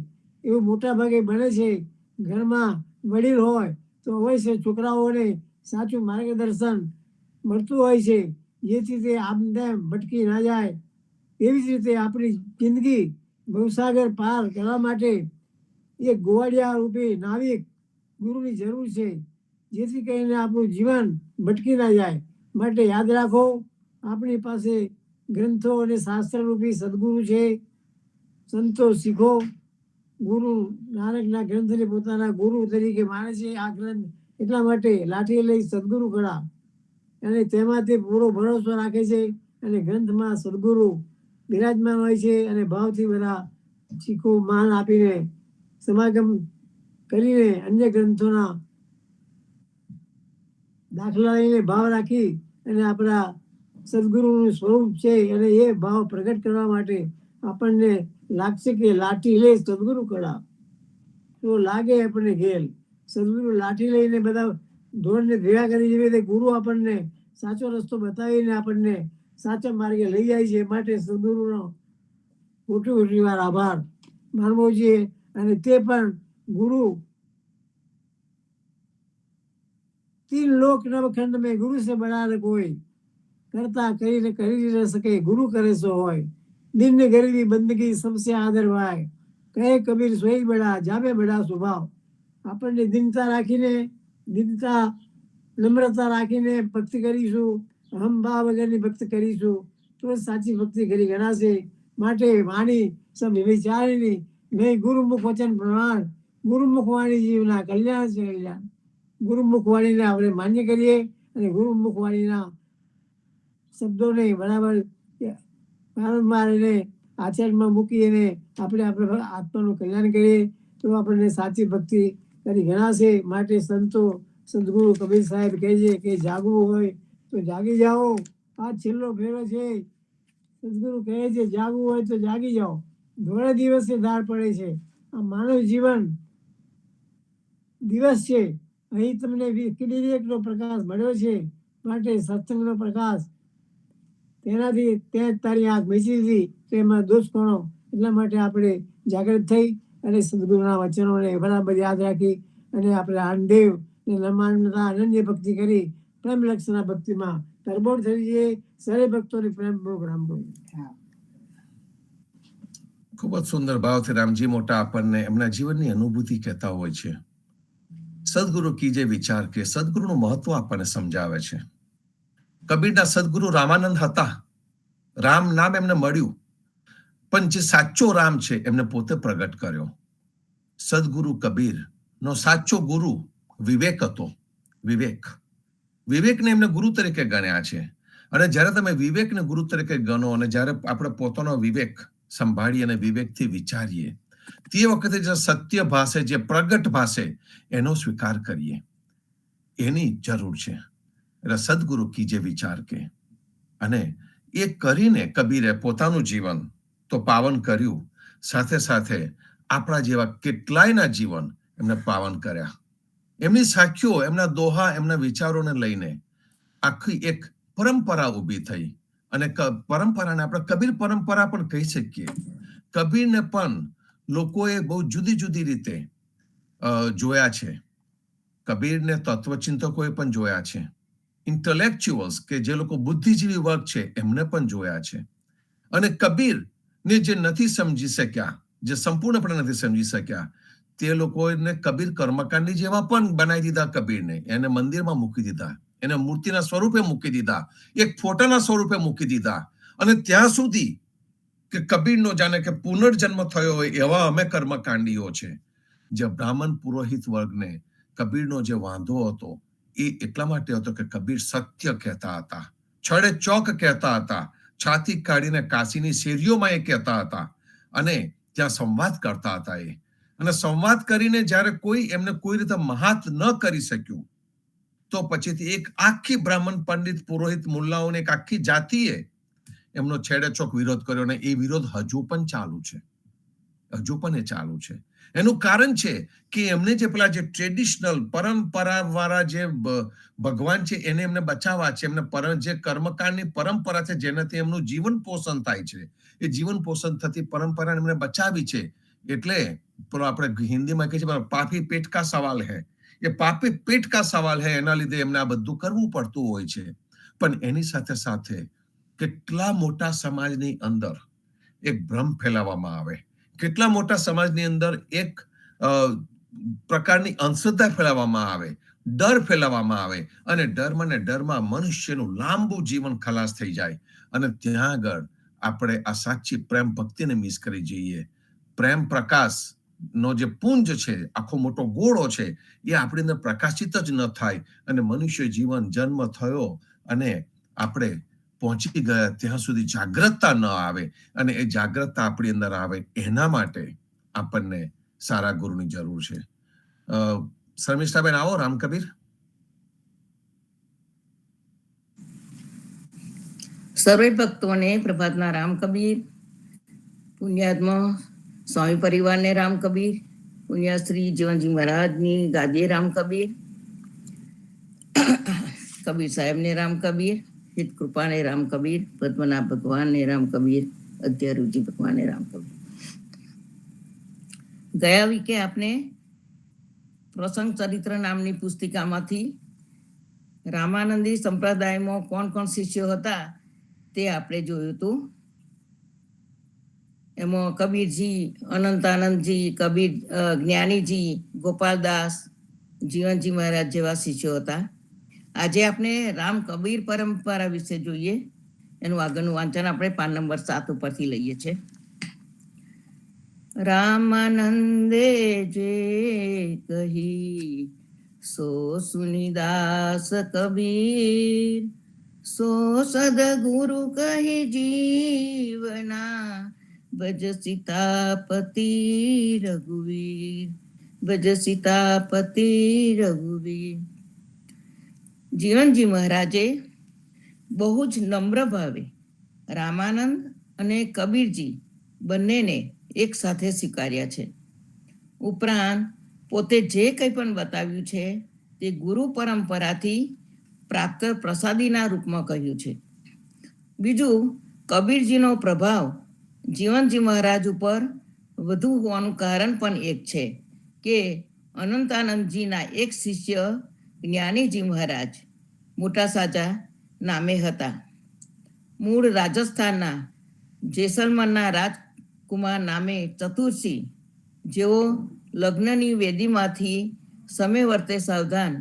એવું મોટા ભાગે બને છે. ઘરમાં વડીલ હોય તો અવશ્ય છોકરાઓને સાચું માર્ગદર્શન મળતું હોય છે, જેથી તે આમ તેમ ભટકી ના જાય. એવી જ રીતે આપણી જિંદગી ભવસાગર પાર કરવા માટે એક ગોવાળિયા રૂપી નાવિક ગુરુની જરૂર છે, જેથી કરીને આપણું જીવન ભટકી ના જાય. માટે યાદ રાખો, આપણી પાસે ગ્રંથો અને શાસ્ત્રરૂપી સદગુરુ છે. સંતો શીખો. ગુરુ નાનકના ગ્રંથને પોતાના ગુરુ તરીકે માને છે. આ ગ્રંથ એટલા માટે લાઠી લઈ સદગુરુ ખરા, અને તેમાંથી પૂરો ભરોસો રાખે છે. અને ગ્રંથમાં સદગુરુ બિરાજમાન હોય છે અને ભાવથી બધા શીખો માન આપીને સમાગમ કરીને અન્ય ગ્રંથોના દાખલા લઈને ભાવ રાખી અને આપણા સદગુરુનું સ્વરૂપ છે અને એ ભાવ પ્રગટ કરવા માટે આપણને લાગશે કે લાઠી લે સદગુરુ કળા તો લાગે આપણને ઘેલ. સદગુરુ લાઠી લઈને બધા ઢોરને ભેગા કરી જેવી રીતે ગુરુ આપણને સાચો રસ્તો બતાવીને આપણને સાચા માર્ગે લઈ જાય છે. માટે સદગુરુનો મોટી વાર આભાર માનવો જોઈએ. અને તે પણ ગુરુ 3 लोक नवखंड में गुरु से बड़ा न कोई, करता કરીને કરી ન શકે ગુરુ કરે સો હોય. દિન ને ગરીબી બંદગી सबसे आदर भाई, કહે કબીર સોઈ બડા જામે બડા સ્વભાવ. આપણને દીનતા નમ્રતા રાખીને ભક્તિ કરીશું, અહંભાવ વગરની ભક્તિ કરીશું તો સાચી ભક્તિ કરી ગણાશે. માટે વાણી સબ વિચારીની નહીં ગુરુમુખ વચન પ્રમાણ, ગુરુમુખ વાણી જીવના કલ્યાણ છે કલ્યાણ. ગુરુમુખ વાણીને આપણે માન્ય કરીએ અને ગુરુમુખ વાણીના શબ્દોને બરાબર વારંવાર એને આચરણમાં મૂકી અને આપણે આત્માનું કલ્યાણ કરીએ તો આપણને સાચી ભક્તિ કરી ગણાશે. માટે સંતો સદગુરુ કબીર સાહેબ કહે છે કે જાગવું હોય તો જાગી જાઓ, આ છેલ્લો ફેરો છે. સદગુરુ કહે છે જાગવું હોય તો જાગી જાઓ, ધોળે દિવસે ધાર પડે છે. આ માનવ જીવન દિવસ છે, અહીં તમને વિવેકનો પ્રકાશ મળ્યો છે. માટે સત્સંગનો પ્રકાશ તેનાથી ત્યાં તારી આંખ બેસી હતી તો એમાં દોષ કોણો. એટલા માટે આપણે જાગૃત થઈ અને સદગુરુના વચનોને બરાબર યાદ રાખી અને આપણે આનંદેવ ને નમાનતા અનન્ય ભક્તિ કરી પ્રેમ લક્ષના ભક્તિમાં તરબોળ થઈ જઈએ. સરે ભક્તોને પ્રેમ પ્રોગ્રામ કરું. ખૂબ જ સુંદર ભાવથી રામજી મોટા આપણને એમના જીવનની અનુભૂતિ કહેતા હોય છે. સદગુરુ કીજે વિચાર કે સદગુરુનું મહત્વ આપણને સમજાવે છે. કબીરના સદગુરુ રામાનંદ હતા. રામ નામ એમને મળ્યું, પણ જે સાચો રામ છે એમને પોતે પ્રગટ કર્યો. સદગુરુ કબીર નો સાચો ગુરુ વિવેક હતો. વિવેકને એમને ગુરુ તરીકે ગણ્યા છે. અને જ્યારે તમે વિવેકને ગુરુ તરીકે ગણો અને જ્યારે આપણે પોતાનો વિવેક સંભાળીએ અને વિવેકથી વિચારીએ તે વખતે જે સત્ય ભાષે, જે પ્રગટ ભાષે એનો સ્વીકાર કરીએ એની જરૂર છે. એટલે સદગુરુ કીજે વિચાર કે, અને એ કરીને કબીરે પોતાનું જીવન તો પાવન કર્યું, સાથે સાથે આપણા જેવા કેટલાયના જીવન એમને પાવન કર્યા. એમની સાખીઓ, એમના દોહા, એમના વિચારોને લઈને આખી એક પરંપરા ઊભી થઈ. અને પરંપરાને આપણે કબીર પરંપરા પણ કહી શકીએ. કબીરને પણ લોકોએ બહુ જુદી જુદી રીતે જોયા છે. કબીરને તત્વચિંતકોએ પણ જોયા છે. ઇન્ટેલેક્ચ્યુઅલ્સ કે જે લોકો બુદ્ધિજીવી વર્ગ છે એમને પણ જોયા છે. અને કબીરને જે નથી સમજી શક્યા, જે સંપૂર્ણપણે નથી સમજી શક્યા, તે લોકોને કબીર કર્મકાંડી જેવા પણ બનાવી દીધા. કબીરને એને મંદિરમાં મૂકી દીધા, એને મૂર્તિના સ્વરૂપે મૂકી દીધા, એક ફોટાના સ્વરૂપે મૂકી દીધા. અને ત્યાં સુધી કે કબીરનો જાણે કે પુનર્જન્મ થયો હોય એવા અમે કર્મકાંડીઓ છે. જે બ્રાહ્મણ પુરોહિત વર્ગને કબીરનો જે વાંધો હતો એ એટલા માટે હતો કે કબીર સત્ય કહેતા હતા, છડે ચોક કહેતા હતા, છાતી કાઢીને કાશીની શેરીઓમાં એ કહેતા હતા, અને ત્યાં સંવાદ કરતા હતા. અને સંવાદ કરીને જ્યારે કોઈ એમને કોઈ રીતે મહાત ન કરી શક્યું, તો પછીથી એક આખી બ્રાહ્મણ પંડિત પુરોહિત મુલ્લાઓને એક આખી જાતિએ એમનો છેડેચોક વિરોધ કર્યો. અને એ વિરોધ હજુ પણ ચાલુ છે, હજુ પણ એ ચાલુ છે. એનું કારણ છે કે એમને જે પેલા જે ટ્રેડિશનલ પરંપરા વાળા જે ભગવાન છે એને એમને બચાવવા છે. એમને જે કર્મકાંડની પરંપરા છે જેનાથી એમનું જીવન પોષણ થાય છે, એ જીવન પોષણ થતી પરંપરાને એમને બચાવી છે. એટલે પેલો આપણે હિન્દીમાં કહીએ છીએ પાપી પેટ કા સવાલ હૈ. એ પાપી પેટ કા સવાલ હૈ, એના લીધે એમને આ બધું કરવું પડતું હોય છે. પણ એની સાથે સાથે કેટલા મોટા સમાજની અંદર એક ભ્રમ ફેલાવવામાં આવે, કેટલા મોટા સમાજની અંદર એક પ્રકારની અંધશ્રદ્ધા ફેલાવવામાં આવે, ડર ફેલાવવામાં આવે, અને ડરમાં ને ડરમાં મનુષ્યનું લાંબુ જીવન ખલાસ થઈ જાય. અને ત્યાં આગળ આપણે આ સાચી પ્રેમ ભક્તિને મિસ કરી જઈએ. પ્રેમ પ્રકાશ નો જે પુંજ છે, આખો મોટો ગોળો છે, એ આપણી અંદર પ્રકાશિત જ ન થાય. અને મનુષ્ય જીવન જન્મ થયો અને આપણે પહોંચી ગયા ત્યાં સુધી જાગ્રતતા ન આવે, અને એ જાગ્રતતા આપણી અંદર આવે એના માટે આપણને સારા ગુરુની જરૂર છે. શર્મિષ્ઠાબેન આવો. રામકબીર. સર્વે ભક્તોને પ્રભાતના રામ કબીર. પુણ્યાત્મા સ્વામી પરિવારને રામ કબીર. પુણ્યશ્રી જીવનજી મહારાજની ગાદીએ રામ કબીર. કબીર સાહેબને રામ કબીર. હિત કૃપાને રામ કબીર. પદ્મનાભ ભગવાનને રામ કબીર. અધ્યારુજી ભગવાનને રામ કબીર. ગયા વીકે આપણે પ્રસંગ ચરિત્ર નામની પુસ્તિકામાંથી રામાનંદી સંપ્રદાયમાં કોણ કોણ શિષ્યો હતા તે આપણે જોયું હતું. એમાં કબીરજી, અનંતાનંદજી, કબીર, જ્ઞાનીજી, ગોપાલદાસ, જીવનજી મહારાજ જેવા શિષ્યો હતા. આજે આપણે રામ કબીર પરંપરા વિશે જોઈએ. એનું આગળનું વાંચન આપણે પાન નંબર 7 ઉપરથી લઈએ છીએ. રામાનંદે જે કહી સો સુનિદાસ કબીર, સો સદગુરુ કહી જીવના, ભજ સીતાપતિ રઘુવીર, ભજ સીતાપતિ રઘુવીર. જીવનજી મહારાજે બહુ જ નમ્ર ભાવે રામાનંદ અને કબીરજી બંનેને એક સાથે સ્વીકાર્યા છે. ઉપરાંત પોતે જે કંઈ પણ બતાવ્યું છે તે ગુરુ પરંપરાથી પ્રાપ્ત પ્રસાદીના રૂપમાં કહ્યું છે. બીજું, કબીરજીનો પ્રભાવ જીવનજી મહારાજ ઉપર વધુ હોવાનું કારણ પણ એક છે કે અનંતાનંદજીના એક શિષ્ય જ્ઞાનીજી મહારાજ મોટા સાજા નામે હતા. મૂળ રાજસ્થાનના જેસલમરના રાજકુમાર નામે ચતુરસિંહ, જેઓ લગ્નની વેદીમાંથી સમય વર્તે સાવધાન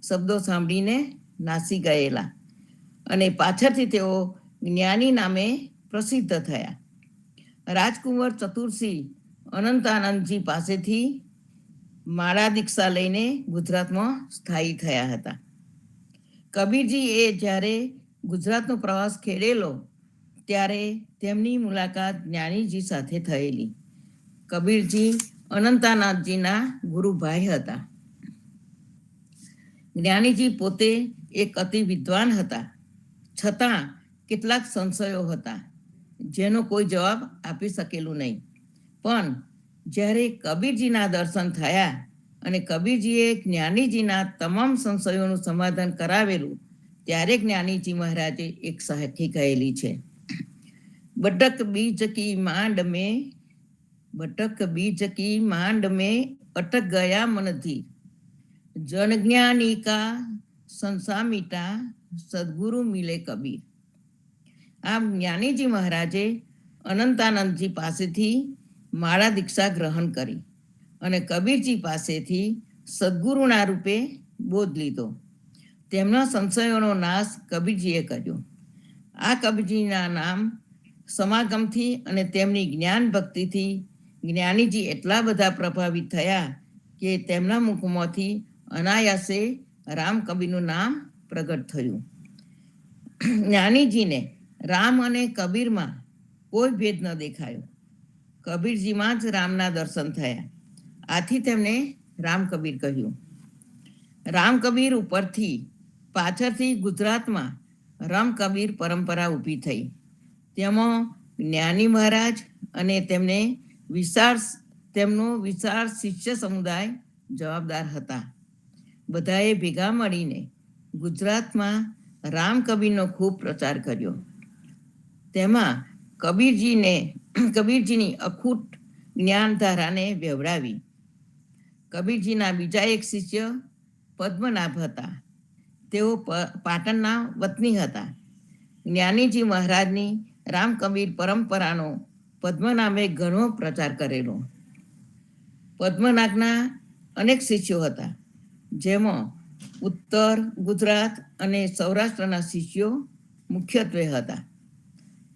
શબ્દો સાંભળીને નાસી ગયેલા, અને પાછળથી તેઓ જ્ઞાની નામે પ્રસિદ્ધ થયા. રાજકુંવર ચતુરસિંહ અનંતાનંદજી પાસેથી માળા દીક્ષા લઈને ગુજરાતમાં સ્થાયી થયા હતા. કબીરજી એ જ્યારે ગુજરાતનો પ્રવાસ ખેડેલો ત્યારે તેમની મુલાકાત જ્ઞાનીજી સાથે થયેલી. કબીરજી અનંતાનાથજીના ગુરુભાઈ હતા. જ્ઞાનીજી પોતે એક અતિ વિદ્વાન હતા, છતાં કેટલાક સંશયો હતા જેનો કોઈ જવાબ આપી શકેલું નહીં. પણ જ્યારે કબીરજીના દર્શન થયા અને કબીરજીએ જ્ઞાનીજીના તમામ સંશયોનું સમાધાન કરાવેલું, ત્યારે જ્ઞાનીજી મહારાજે એક સાખી કહેલી છે, બટક બીજ કી માંડ में अटक गया मन धीर, जन ज्ञानी का संसा मीटा, सदगुरु मिले कबीर. આમ જ્ઞાનીજી મહારાજે અનંતાનંદજી પાસેથી માળા દીક્ષા ગ્રહણ કરી અને કબીરજી પાસેથી સદગુરુના રૂપે બોધ લીધો. તેમના સંશયોનો નાશ કબીરજીએ કર્યો. આ કબીરજીના નામ સમાગમથી અને તેમની જ્ઞાન ભક્તિથી જ્ઞાનીજી એટલા બધા પ્રભાવિત થયા કે તેમના મુખમાંથી અનાયાસે રામ કબીરનું નામ પ્રગટ થયું. જ્ઞાનીજીને રામ અને કબીરમાં કોઈ ભેદ ન દેખાયો. કબીરજીમાં જ રામના દર્શન થયા. આથી તેમણે રામ કબીર કહ્યું. રામ કબીર ઉપરથી પાછળથી ગુજરાતમાં રામ કબીર પરંપરા ઊભી થઈ. તેમાં જ્ઞાની મહારાજ અને તેમનો વિશાળ શિષ્ય સમુદાય જવાબદાર હતા. બધાએ ભેગા મળીને ગુજરાતમાં રામ કબીરનો ખૂબ પ્રચાર કર્યો. તેમાં કબીરજીની અખૂટ જ્ઞાનધારાને વ્યવડાવી. કબીરજીના બીજા એક શિષ્ય પદ્મનાભ હતા. તેઓ પાટણના વતની હતા. જ્ઞાનીજી મહારાજની રામ કબીર પરંપરાનો પદ્મનાભે ઘણો પ્રચાર કરેલો. પદ્મનાભના અનેક શિષ્યો હતા, જેમાં ઉત્તર ગુજરાત અને સૌરાષ્ટ્રના શિષ્યો મુખ્યત્વે હતા.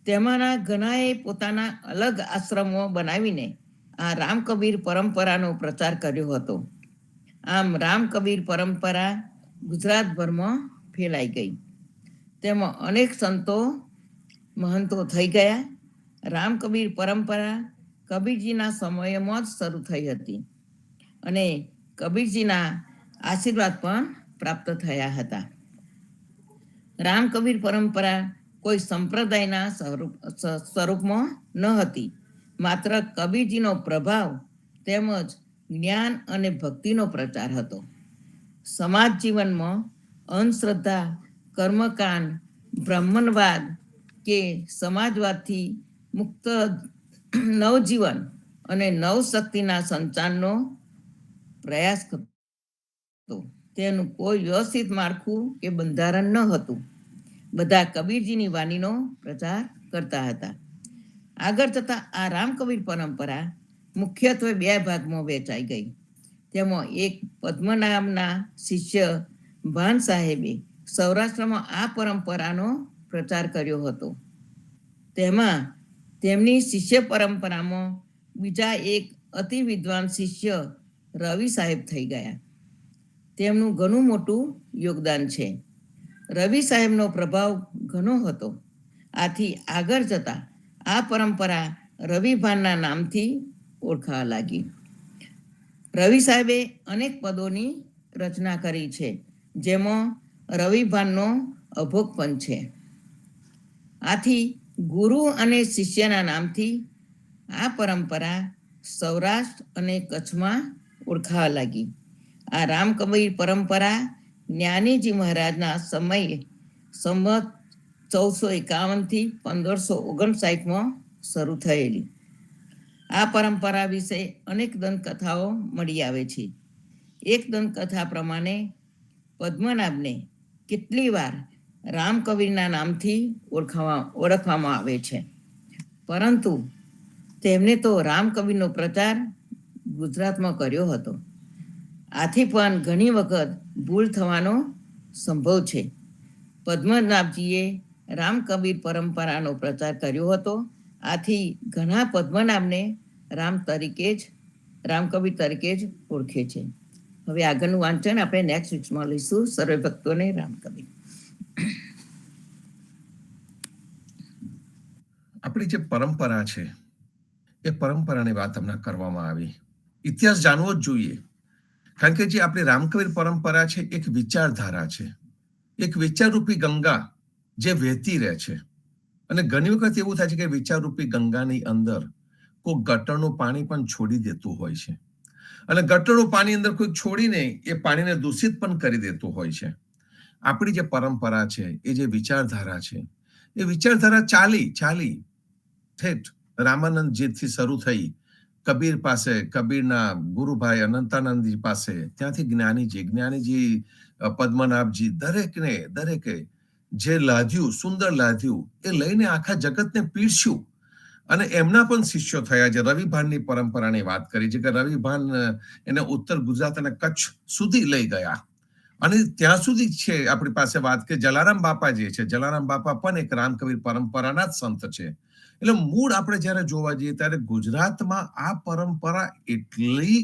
તેમાંના ઘણાએ પોતાના અલગ આશ્રમો બનાવીને આ રામ કબીર પરંપરાનો પ્રચાર કર્યો હતો. આમ રામ કબીર પરંપરા ગુજરાતભરમાં ફેલાઈ ગઈ. તેમાં અનેક સંતો મહંતો થઈ ગયા. રામ કબીર પરંપરા કબીરજીના સમયમાં જ શરૂ થઈ હતી અને કબીરજીના આશીર્વાદ પણ પ્રાપ્ત થયા હતા. રામ કબીર પરંપરા કોઈ સંપ્રદાયના સ્વરૂપમાં ન હતી, માત્ર કબીરજીનો પ્રભાવ તેમજ જ્ઞાન અને ભક્તિનો પ્રચાર હતો. સમાજ જીવનમાં અંધશ્રદ્ધા, કર્મકાંડ, બ્રાહ્મણવાદ કે સમાજવાદથી મુક્ત નવજીવન અને નવશક્તિના સંચારનો પ્રયાસ કરતો. તેનું કોઈ વ્યવસ્થિત માળખું કે બંધારણ ન હતું. બધા કબીરજીની વાણીનો પ્રચાર કરતા હતા. આગળ જતા આ રામ કબીર પરંપરા મુખ્યત્વે 2 ભાગમાં વહેંચાઈ ગઈ. તેમાં એક પદ્મનાભના શિષ્ય ભાન સાહેબે સૌરાષ્ટ્રમાં આ પરંપરાનો પ્રચાર કર્યો હતો. તેમાં તેમની શિષ્ય પરંપરામાં બીજા એક અતિ વિદ્વાન શિષ્ય રવિ સાહેબ થઈ ગયા. તેમનું ઘણું મોટું યોગદાન છે. રવિ સાહેબનો પ્રભાવ ઘણો હતો. આથી આગળ જતા આ પરંપરા રવિભાનના નામથી ઓળખાવા લાગી. રવિ સાહેબે અનેક પદોની રચના કરી છે, જેમાં રવિભાનનો અભોગ પણ છે. આથી ગુરુ અને શિષ્યના નામથી આ પરંપરા સૌરાષ્ટ્ર અને કચ્છમાં ઓળખાવા લાગી. આ રામ કબીર પરંપરા જ્ઞાનીજી મહારાજના સમયે સંવત 1451 થી 1559માં શરૂ થયેલી. આ પરંપરા વિશે અનેક દંતકથાઓ મળી આવે છે. એક દંતકથા પ્રમાણે પદ્મનાભને કેટલી વાર રામ કબીરના નામથી ઓળખવામાં આવે છે, પરંતુ તેમણે તો રામ કબીરનો પ્રચાર ગુજરાતમાં કર્યો હતો. આથી પણ ઘણી વખત ભૂલ થવાનો સંભવ છે. પદ્મનાભજીએ રામ કબીર પરંપરાનો પ્રચાર કર્યો હતો. આથી ઘણા પદ્મનાભને રામ કબીર તરીકે જ ઓળખે છે. હવે આગળનું વાંચન આપણે નેક્સ્ટ વીકમાં લઈશું. સર્વે ભક્તોને રામ કબીર. આપણી જે પરંપરા છે એ પરંપરાની વાત હમણાં કરવામાં આવી. ઇતિહાસ જાણવો જ જોઈએ, કારણ કે જે આપણી રામકબીર પરંપરા છે એક વિચારધારા છે, એક વિચારરૂપી ગંગા જે વહેતી રહે છે. અને ઘણી વખત એવું થાય છે કે વિચારરૂપી ગંગાની અંદર કોઈ ગટરનું પાણી પણ છોડી દેતું હોય છે, અને ગટરનું પાણી અંદર કોઈ છોડીને એ પાણીને દૂષિત પણ કરી દેતું હોય છે. આપણી જે પરંપરા છે, એ જે વિચારધારા છે, એ વિચારધારા ચાલી ઠેઠ રામાનંદજીથી શરૂ થઈ, કબીર પાસે, કબીરના ગુરુભાઈ અનંતાનંદજી પાસે, ત્યાંથી જ્ઞાનીજી પદ્મનાભજી, દરેકે જે લાદ્યું, સુંદર લાદ્યું, એ લઈને આખા જગતને પીરસ્યું. અને એમના પણ શિષ્યો થયા છે. રવિભાનની પરંપરાની વાત કરી છે કે રવિભાન એને ઉત્તર ગુજરાત અને કચ્છ સુધી લઈ ગયા, અને ત્યાં સુધી છે આપણી પાસે વાત કે જલારામ બાપા જે છે, જલારામ બાપા પણ એક રામકબીર પરંપરાના જ સંત છે. એટલે મૂળ આપણે જયારે જોવા જઈએ ત્યારે ગુજરાતમાં આ પરંપરા એટલી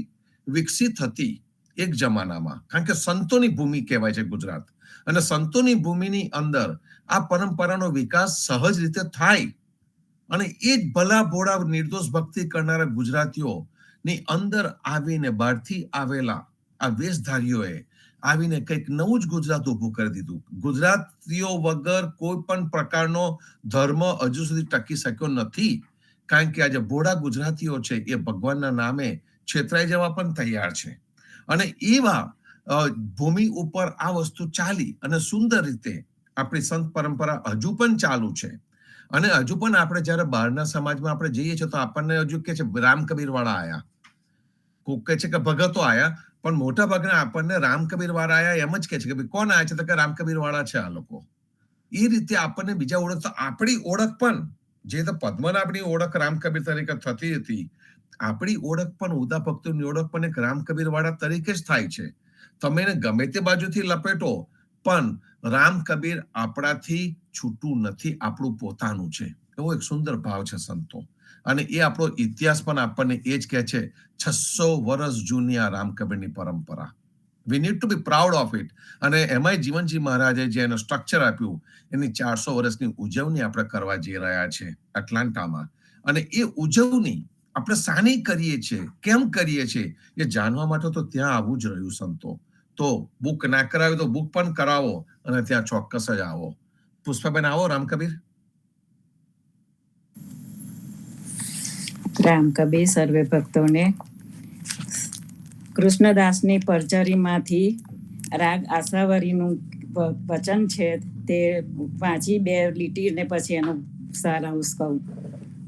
વિકસિત હતી એક જમાનામાં, કારણ કે સંતોની ભૂમિ કહેવાય છે ગુજરાત, અને સંતોની ભૂમિની અંદર આ પરંપરાનો વિકાસ સહજ રીતે થાય. અને એ જ ભલા ભોળા નિર્દોષ ભક્તિ કરનારા ગુજરાતીઓની અંદર આવીને બહારથી આવેલા આ વેશધારીઓએ આવીને કંઈક નવું જ ગુજરાત ઉભું કરી દીધું. ગુજરાતીઓ વગર કોઈ પણ પ્રકારનો ધર્મ હજુ સુધી ટકી શક્યો નથી, કારણ કે આજે ભોળા ગુજરાતીઓ છે એ ભગવાનના નામે છેતરાઈ જવા પણ તૈયાર છે. અને એવા ભૂમિ ઉપર આ વસ્તુ ચાલી અને સુંદર રીતે આપણી સંત પરંપરા હજુ પણ ચાલુ છે. અને હજુ પણ આપણે જયારે બહારના સમાજમાં આપણે જઈએ છીએ તો આપણને હજુ કે છે રામકબીર વાળા આયા, કોક કહે છે કે ભગતો આયા, પણ મોટા ભાગના આપણને રામકબીર વાળા આયા એમ જ કે છે કે ભાઈ કોણ આયા છે, તો કે રામકબીર વાળા છે આ લોકો. એ રીતે આપણને બીજા ઓળખ, તો આપણી ઓળખ પણ જે તો પદ્મનાભની ઓળખ રામકબીર તરીકે થતી હતી, આપણી ઓળખ પણ ઉદા ભક્તોની ઓળખ પણ એક રામકબીર વાળા તરીકે જ થાય છે. તમે એને ગમે તે બાજુથી લપેટો, પણ રામકબીર આપણાથી છૂટું નથી, આપણું પોતાનું છે. એવો એક સુંદર ભાવ છે સંતો. અને એ આપણો ઇતિહાસ પણ આપણને એ જ કહે છે, 600 વર્ષ જૂની આ રામકબીરની પરંપરા. We need to be proud of it. અને એમાંય જીવનજી મહારાજે જે એનું સ્ટ્રક્ચર આપ્યું, એની 400 વર્ષની ઉજવણી આપણે કરવા જઈ રહ્યા છે એટલાન્ટામાં. અને એ ઉજવણી આપણે શાની કરીએ છીએ, કેમ કરીએ છીએ, એ જાણવા માટે તો ત્યાં આવવું જ રહ્યું સંતો. તો બુક ના કરાવે તો બુક પણ કરાવો, અને ત્યાં ચોક્કસ જ આવો. પુષ્પાબેન આવો રામકબીર. રામકબીર સર્વે ભક્તોને કૃષ્ણદાસની પરચરીમાંથી રાગ આશાવરીનું વચન છે, તે વાંચી 2 લીટી ને પછી એનું સારાંશ કહું.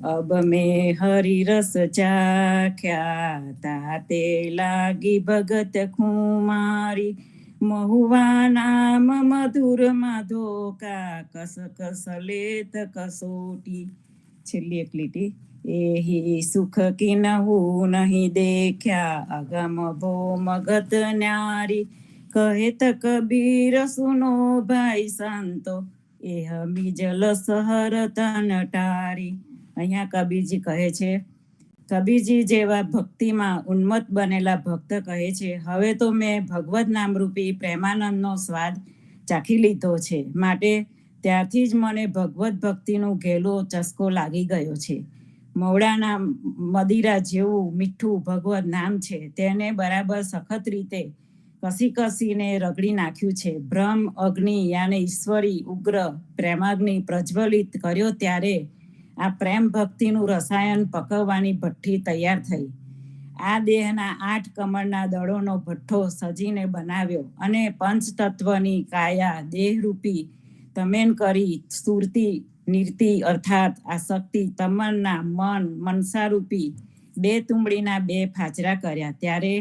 અબ મેં હરિરસ ચાખ્યા, તાતે લાગી ભગત ખુમારી, મહુવા નામ મધુર માધોકા, કસ કસ લેત કસોટી. છેલ્લી એક લીટી. એહી સુખ કિનહુ નહીં દેખ્યા, અગમ ભો મગત ન્યારી, કહેત કબીર સુનો ભાઈ સંતો, એહ બીજલ સહર તન ટારી. અહીંયા કબીરજી કહે છે, કબીરજી જેવા ભક્તિમાં ઉન્મત્ત બનેલા ભક્ત કહે છે, હવે તો મેં ભગવત નામરૂપી પ્રેમાનંદનો સ્વાદ ચાખી લીધો છે, માટે ત્યારથી જ મને ભગવત ભક્તિનો ઘેલો ચસ્કો લાગી ગયો છે. મવડાના મદિરા જેવું મીઠું ભગવત નામ છે, તેને બરાબર સખત રીતે કસીને રગડી નાખ્યું છે. બ્રહ્મ અગ્નિ યાને ઈશ્વરી ઉગ્ર પ્રેમાગ્નિ પ્રજ્વલિત કર્યો, ત્યારે આ પ્રેમ ભક્તિનું રસાયણ પકવવાની ભઠ્ઠી તૈયાર થઈ. આ દેહના 8 કમળના દળોનો ભઠ્ઠો સજીને બનાવ્યો, અને પંચતત્વની કાયા દેહરૂપી તમેન કરી, સુરતી નિરતિ અર્થાત આ શક્તિ તમન્ના મન મનસારૂપી 2 તુંબડીના 2 ફાચરા કર્યા, ત્યારે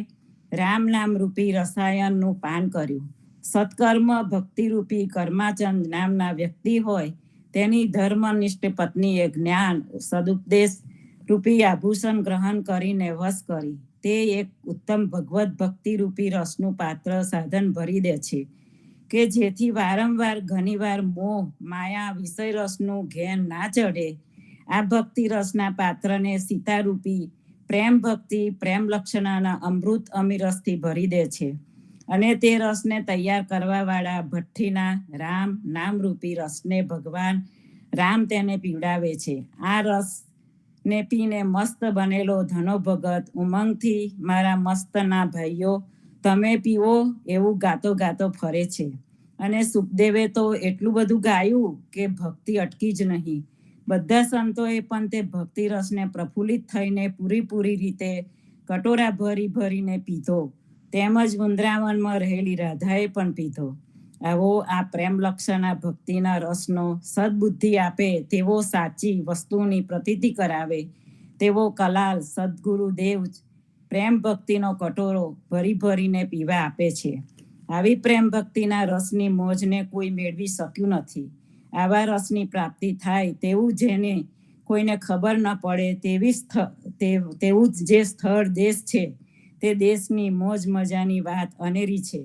રામ નામ રૂપી રસાયણનું પાન કર્યું. સત્કર્મ ભક્તિરૂપી કર્માચંદ નામના વ્યક્તિ હોય, તેની ધર્મનિષ્ઠ પત્નીએ જ્ઞાન સદુપદેશ રૂપી આભૂષણ ગ્રહણ કરીને વશ કરી. તે એક ઉત્તમ ભગવત ભક્તિરૂપી રસનું પાત્ર સાધન ભરી દે છે, કે જેથી વારંવાર ઘણીવાર મોહ માયા વિષય રસનું ઘેન ના ચડે. આ ભક્તિ રસના પાત્રને સીતારૂપી પ્રેમ ભક્તિ પ્રેમ લક્ષણાના અમૃત અમીરસથી ભરી દે છે, અને તે રસને તૈયાર કરવા વાળા ભઠ્ઠીના રામ નામરૂપી રસને ભગવાન રામ તેને પીવડાવે છે. આ રસ ને પીને મસ્ત બનેલો ધનો ભગત ઉમંગથી, મારા મસ્તના ભાઈઓ તમે પીવો એવું ગાતો ગાતો ફરે છે. અને સુખદેવે તો એટલું બધું ગાયું કે ભક્તિ અટકી જ નહીં. બધા સંતોએ પણ તે ભક્તિ રસને પ્રફુલ્લિત થઈને પૂરી રીતે કટોરા ભરીને પીધો. તેમજ વૃંદાવનમાં રહેલી રાધાએ પણ પીધો. આવો આ પ્રેમ લક્ષણા ભક્તિના રસનો સદબુદ્ધિ આપે તેવો સાચી વસ્તુની પ્રતીતિ કરાવે તેવો કલાલ સદગુરુદેવ પ્રેમ ભક્તિનો કટોરો ભરીને પીવા આપે છે. આવી પ્રેમ ભક્તિના રસની મોજને કોઈ મેળવી શક્યું નથી. આવા રસની પ્રાપ્તિ થાય તેવું જેને કોઈને ખબર ન પડે તેવું જે સ્થળ દેશ છે તે દેશની મોજ મજાની વાત અનેરી છે.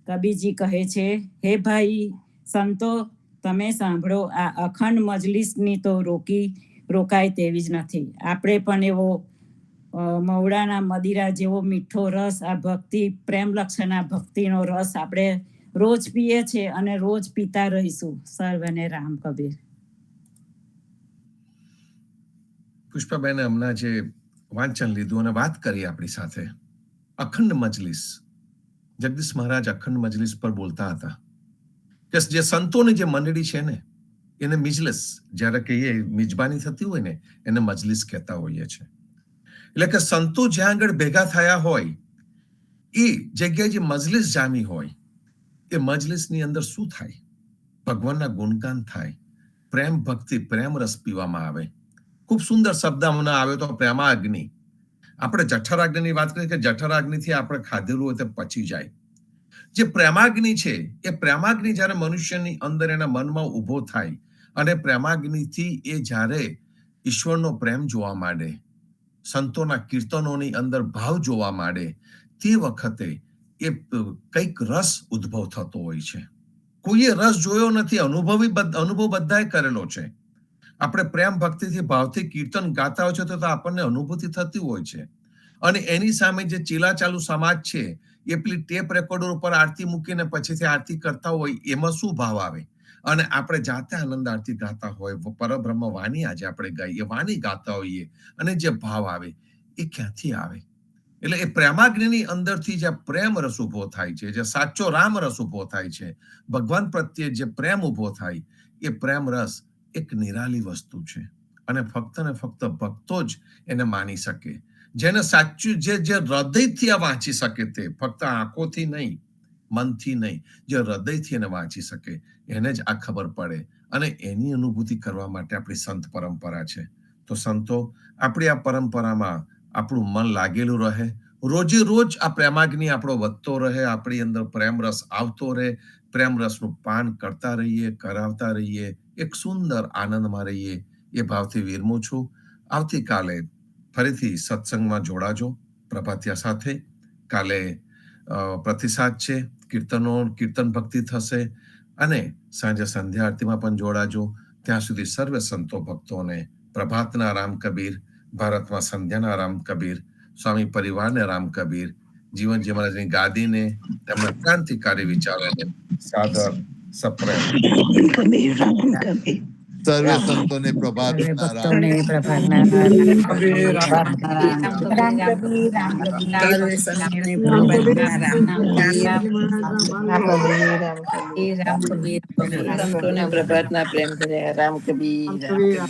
કબીરજી કહે છે, હે ભાઈ સંતો, તમે સાંભળો, આ અખંડ મજલિસની તો રોકાય તેવી જ નથી. આપણે પણ એવો મવડાના મદિરા જેવો મીઠો રસ, આ ભક્તિ પ્રેમ લક્ષણા ભક્તિનો રસ આપણે રોજ પીએ છે અને રોજ પીતા રહીશું. સર્વને રામ કબીર. પુષ્પાબેને હમણાં જે વાંચન લીધું અને વાત કરી આપણી સાથે, અખંડ મજલિસ. જગદીશ મહારાજ અખંડ મજલિસ પર બોલતા હતા કે જે સંતોની જે મંડળી છે ને એને મિજલિસ, જ્યારે કહીએ મિજબાની થતી હોય ને એને મજલિસ કહેતા હોઈએ છે. એટલે કે સંતો જ્યાં આગળ ભેગા થયા હોય એ જગ્યાએ જે મજલિસ જામી હોય એ મજલિસની અંદર શું થાય? ભગવાનના ગુણગાન થાય, પ્રેમ ભક્તિ પ્રેમ રસ પીવામાં આવે. ખૂબ સુંદર શબ્દ હમણાં આવ્યો તો પ્રેમાગ્નિ. આપણે જઠરાગ્નિની વાત કરીએ કે જઠરાગ્નિથી આપણે ખાધેલું હોય તો પચી જાય. જે પ્રેમાગ્નિ છે એ પ્રેમાગ્નિ જ્યારે મનુષ્યની અંદર એના મનમાં ઉભો થાય અને પ્રેમાગ્નિથી એ જ્યારે ઈશ્વરનો પ્રેમ જોવા માંડે, સંતોના કીર્તનોની અંદર ભાવ જોવા માંડે, તે વખતે એ કંઈક રસ ઉદ્ભવ થતો હોય છે. કોઈએ રસ જોયો નથી, અનુભવ બધાએ કરેલો છે. આપણે પ્રેમ ભક્તિથી ભાવથી કીર્તન ગાતા હોય છે તો આપણને અનુભૂતિ થતી હોય છે. અને એની સામે જે ચીલાચાલુ સમાજ છે એ પેલી ટેપ રેકોર્ડર ઉપર આરતી મૂકીને પછીથી આરતી કરતા હોય, એમાં શું ભાવ આવે? અને આપણે જાતે આનંદ આરતી ગાતા હોય, પરબ્રહ્મ વાણી આજે આપણે ગાઈએ, વાણી ગાતા હોઈએ, અને જે ભાવ આવે એ ક્યાંથી આવે? એટલે એ પ્રેમાગ્નિની અંદરથી જે પ્રેમ રસ ઉભો થાય છે, જે સાચો રામ રસ ઉભો થાય છે, ભગવાન પ્રત્યે જે પ્રેમ ઉભો થાય, એ પ્રેમ રસ એક નિરાલી વસ્તુ છે. અને ફક્ત ને ફક્ત ભક્તો જ એને માની શકે. જેને સાચું જે હૃદયથી આ વાંચી શકે, તે ફક્ત આંખોથી નહીં, મનથી નહીં, જે હૃદયથી એને વાંચી શકે એને જ આ ખબર પડે. અને એની અનુભૂતિ કરવા માટે આપણી સંત પરંપરા છે. તો સંતો, આપણી આ પરંપરામાં આપણું મન લાગેલું રહે, રોજે રોજ આ પ્રેમાગ્નિ આપણો વધતો રહે, આપણી અંદર પ્રેમ રસ આવતો રહે, પ્રેમ રસનું પાન કરતા રહીએ, કરાવતા રહીએ, એક સુંદર આનંદમાં રહીએ, એ ભાવથી વિરમું છું. આવતીકાલે ફરીથી સત્સંગમાં જોડાજો પ્રભાતિયા સાથે. કાલે પ્રતિસાદ છે, કીર્તન ભક્તિ થશે, અને સાંજે સંધ્યા આરતીમાં પણ જોડાજો. ત્યાં સુધી સર્વે સંતો ભક્તોને પ્રભાતના રામ કબીર, ભારતમાં સંધ્યાના રામ કબીર, સ્વામી પરિવારને રામ કબીર, જીવનજી મહારાજની ગાદીને, તેમના ક્રાંતિકારી વિચારોને સાદર સપ્રેમ. સર્વે સંતોને સર્વે પ્રભાતના રામ. ભક્તોને પ્રભાતના રામ કબીર, રામ કબીર, સર્વે સંતોને રામ કબીર, પ્રભાતના રામ. રામ કબીર, સંતોને પ્રભાતના પ્રેમ કર્યા. રામ કબીર, રામ કબીર.